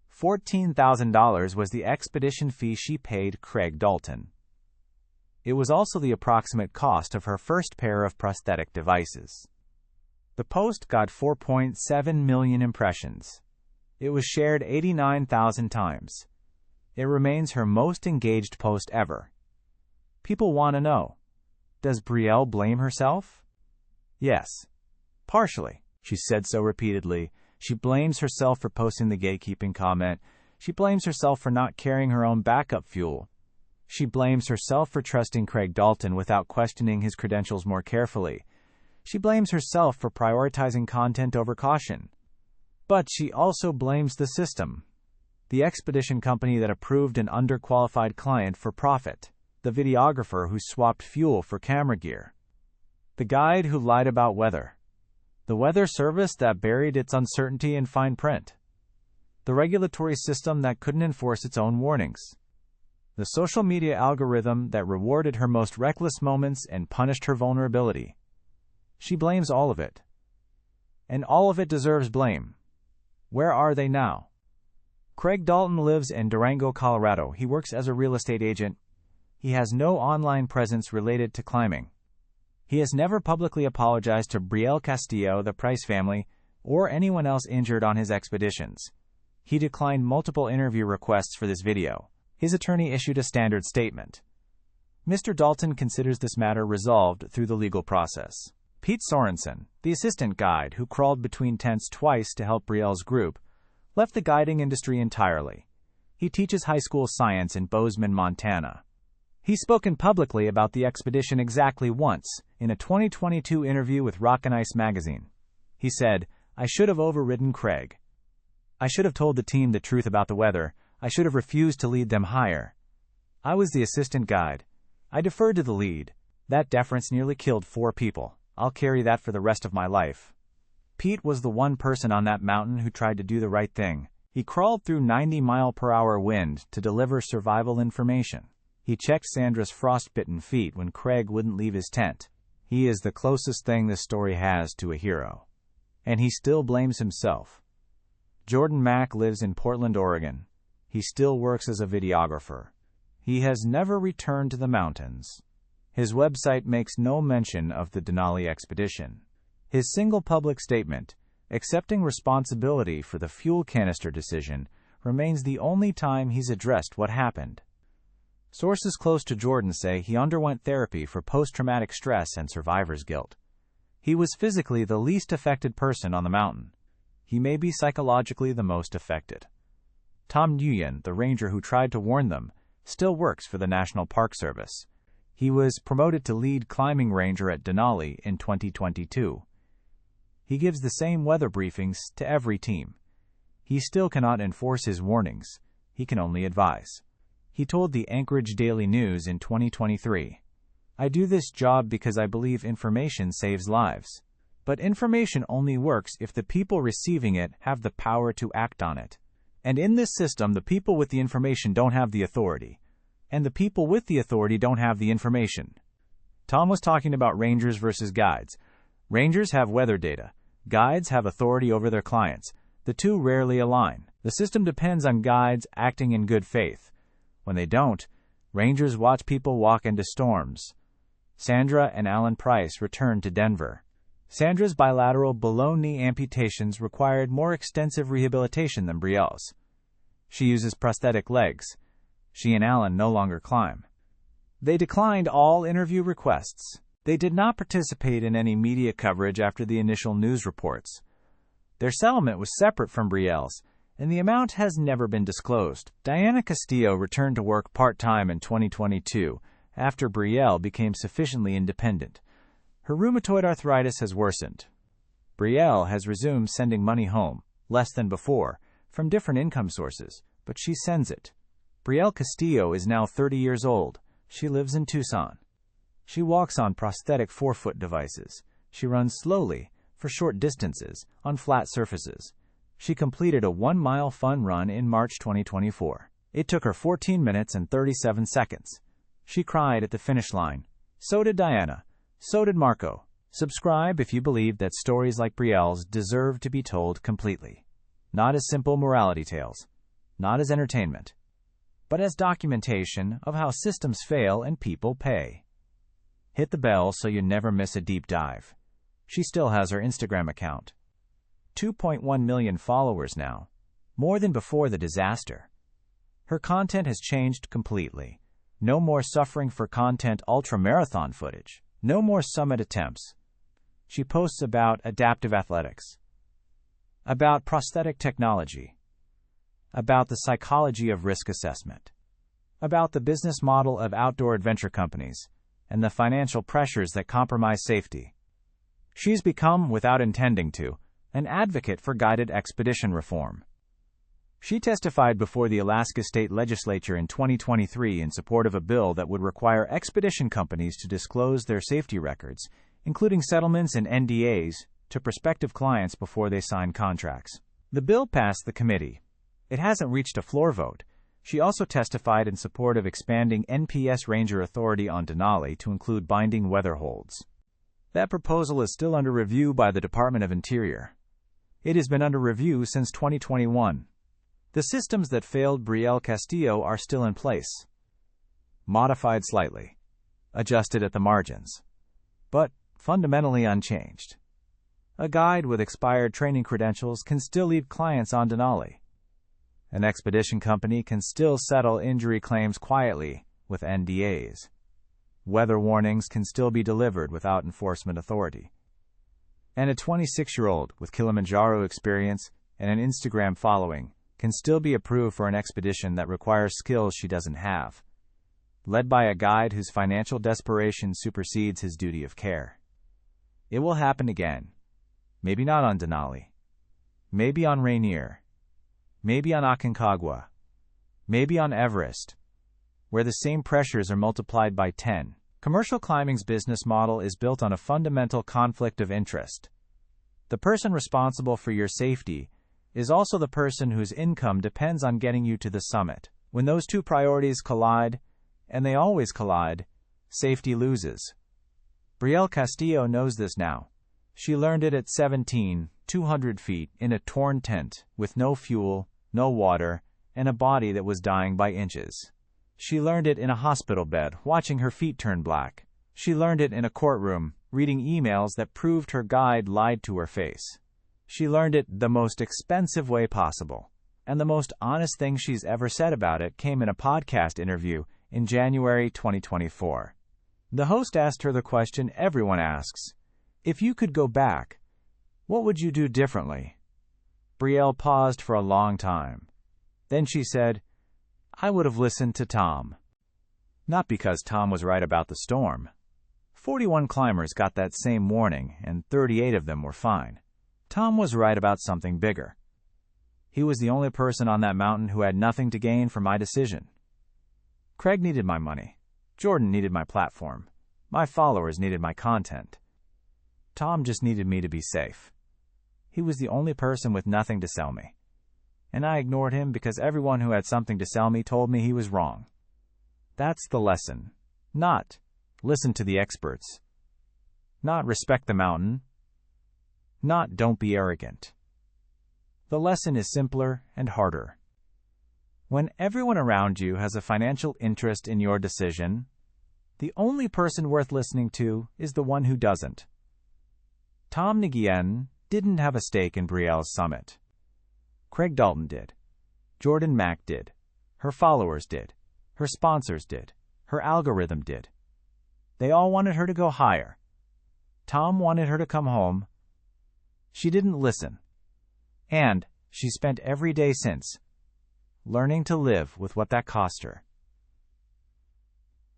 $14,000 was the expedition fee she paid Craig Dalton. It was also the approximate cost of her first pair of prosthetic devices. The post got 4.7 million impressions. It was shared 89,000 times. It remains her most engaged post ever. People want to know, does Brielle blame herself? Yes. Partially. She said so repeatedly. She blames herself for posting the gatekeeping comment. She blames herself for not carrying her own backup fuel. She blames herself for trusting Craig Dalton without questioning his credentials more carefully. She blames herself for prioritizing content over caution. But she also blames the system. The expedition company that approved an underqualified client for profit. The videographer who swapped fuel for camera gear. The guide who lied about weather. The weather service that buried its uncertainty in fine print. The regulatory system that couldn't enforce its own warnings. The social media algorithm that rewarded her most reckless moments and punished her vulnerability. She blames all of it. And all of it deserves blame. Where are they now? Craig Dalton lives in Durango, Colorado. He works as a real estate agent. He has no online presence related to climbing. He has never publicly apologized to Brielle Castillo, the Price family, or anyone else injured on his expeditions. He declined multiple interview requests for this video. His attorney issued a standard statement. Mr. Dalton considers this matter resolved through the legal process. Pete Sorensen, the assistant guide who crawled between tents twice to help Brielle's group, left the guiding industry entirely. He teaches high school science in Bozeman, Montana. He's spoken publicly about the expedition exactly once, in a 2022 interview with Rock and Ice magazine. He said, "I should have overridden Craig. I should have told the team the truth about the weather. I should have refused to lead them higher. I was the assistant guide. I deferred to the lead. That deference nearly killed 4 people. I'll carry that for the rest of my life." Pete was the one person on that mountain who tried to do the right thing. He crawled through 90-mile-per-hour wind to deliver survival information. He checked Sandra's frostbitten feet when Craig wouldn't leave his tent. He is the closest thing this story has to a hero. And he still blames himself. Jordan Mack lives in Portland, Oregon. He still works as a videographer. He has never returned to the mountains. His website makes no mention of the Denali expedition. His single public statement, accepting responsibility for the fuel canister decision, remains the only time he's addressed what happened. Sources close to Jordan say he underwent therapy for post-traumatic stress and survivor's guilt. He was physically the least affected person on the mountain. He may be psychologically the most affected. Tom Nguyen, the ranger who tried to warn them, still works for the National Park Service. He was promoted to lead climbing ranger at Denali in 2022. He gives the same weather briefings to every team. He still cannot enforce his warnings. He can only advise. He told the Anchorage Daily News in 2023, "I do this job because I believe information saves lives. But information only works if the people receiving it have the power to act on it. And in this system, the people with the information don't have the authority. And the people with the authority don't have the information." Tom was talking about rangers versus guides. Rangers have weather data. Guides have authority over their clients. The two rarely align. The system depends on guides acting in good faith. When they don't, rangers watch people walk into storms. Sandra and Alan Price returned to Denver. Sandra's bilateral below-knee amputations required more extensive rehabilitation than Brielle's. She uses prosthetic legs. She and Alan no longer climb. They declined all interview requests. They did not participate in any media coverage after the initial news reports. Their settlement was separate from Brielle's, and the amount has never been disclosed. Diana Castillo returned to work part-time in 2022 after Brielle became sufficiently independent. Her rheumatoid arthritis has worsened. Brielle has resumed sending money home, less than before, from different income sources, but she sends it. Brielle Castillo is now 30 years old. She lives in Tucson. She walks on prosthetic forefoot devices. She runs slowly, for short distances, on flat surfaces. She completed a 1-mile fun run in March 2024. It took her 14 minutes and 37 seconds. She cried at the finish line. So did Diana. So did Marco. Subscribe if you believe that stories like Brielle's deserve to be told completely. Not as simple morality tales. Not as entertainment. But as documentation of how systems fail and people pay. Hit the bell so you never miss a deep dive. She still has her Instagram account. 2.1 million followers now. More than before the disaster. Her content has changed completely. No more suffering for content ultramarathon footage. No more summit attempts. She posts about adaptive athletics. About prosthetic technology. About the psychology of risk assessment. About the business model of outdoor adventure companies and the financial pressures that compromise safety. She's become, without intending to, an advocate for guided expedition reform. She testified before the Alaska State Legislature in 2023 in support of a bill that would require expedition companies to disclose their safety records, including settlements and NDAs, to prospective clients before they sign contracts. The bill passed the committee. It hasn't reached a floor vote. She also testified in support of expanding NPS Ranger authority on Denali to include binding weather holds. That proposal is still under review by the Department of Interior. It has been under review since 2021. The systems that failed Brielle Castillo are still in place. Modified slightly. Adjusted at the margins. But fundamentally unchanged. A guide with expired training credentials can still lead clients on Denali. An expedition company can still settle injury claims quietly with NDAs. Weather warnings can still be delivered without enforcement authority. And a 26-year-old with Kilimanjaro experience and an Instagram following can still be approved for an expedition that requires skills she doesn't have, led by a guide whose financial desperation supersedes his duty of care. It will happen again. Maybe not on Denali. Maybe on Rainier. Maybe on Aconcagua. Maybe on Everest, where the same pressures are multiplied by 10. Commercial climbing's business model is built on a fundamental conflict of interest. The person responsible for your safety is also the person whose income depends on getting you to the summit. When those two priorities collide, and they always collide, safety loses. Brielle Castillo knows this now. She learned it at 17, 200 feet, in a torn tent, with no fuel, no water, and a body that was dying by inches. She learned it in a hospital bed, watching her feet turn black. She learned it in a courtroom, reading emails that proved her guide lied to her face. She learned it the most expensive way possible. And the most honest thing she's ever said about it came in a podcast interview in January 2024. The host asked her the question everyone asks: if you could go back, what would you do differently? Brielle paused for a long time. Then she said, I would have listened to Tom. Not because Tom was right about the storm. 41 climbers got that same warning, and 38 of them were fine. Tom was right about something bigger. He was the only person on that mountain who had nothing to gain from my decision. Craig needed my money. Jordan needed my platform. My followers needed my content. Tom just needed me to be safe. He was the only person with nothing to sell me. And I ignored him because everyone who had something to sell me told me he was wrong. That's the lesson. Not listen to the experts. Not respect the mountain. Not don't be arrogant. The lesson is simpler and harder. When everyone around you has a financial interest in your decision, the only person worth listening to is the one who doesn't. Tom Nguyen didn't have a stake in Brielle's summit. Craig Dalton did. Jordan Mack did. Her followers did. Her sponsors did. Her algorithm did. They all wanted her to go higher. Tom wanted her to come home. She didn't listen. And she spent every day since learning to live with what that cost her.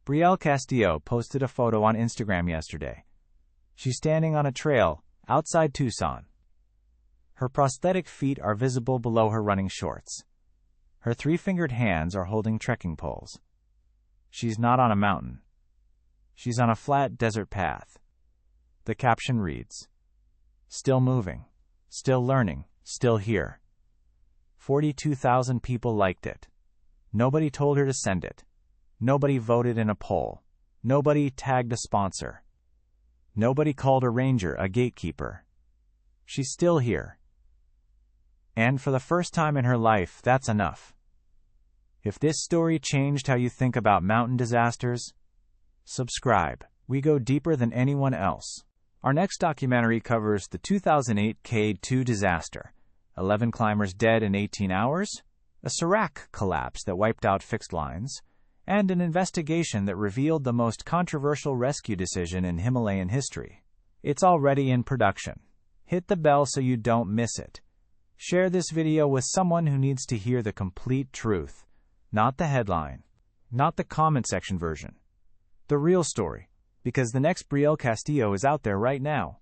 Brielle Castillo posted a photo on Instagram yesterday. She's standing on a trail outside Tucson. Her prosthetic feet are visible below her running shorts. Her three-fingered hands are holding trekking poles. She's not on a mountain. She's on a flat desert path. The caption reads, Still moving, still learning, still here. 42,000 people liked it. Nobody told her to send it. Nobody voted in a poll. Nobody tagged a sponsor. Nobody called a ranger a gatekeeper. She's still here. And for the first time in her life, that's enough. If this story changed how you think about mountain disasters, subscribe. We go deeper than anyone else. Our next documentary covers the 2008 K2 disaster, 11 climbers dead in 18 hours, a Serac collapse that wiped out fixed lines, and an investigation that revealed the most controversial rescue decision in Himalayan history. It's already in production. Hit the bell so you don't miss it. Share this video with someone who needs to hear the complete truth, not the headline, not the comment section version, the real story, because the next Brielle Castillo is out there right now,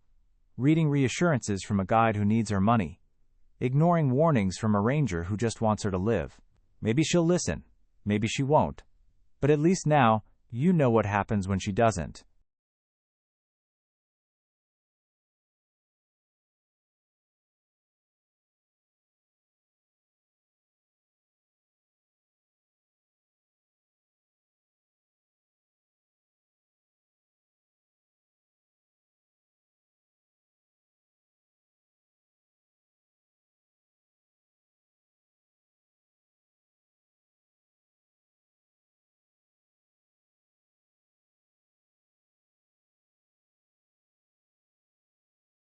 reading reassurances from a guide who needs her money, ignoring warnings from a ranger who just wants her to live. Maybe she'll listen, maybe she won't, but at least now, you know what happens when she doesn't.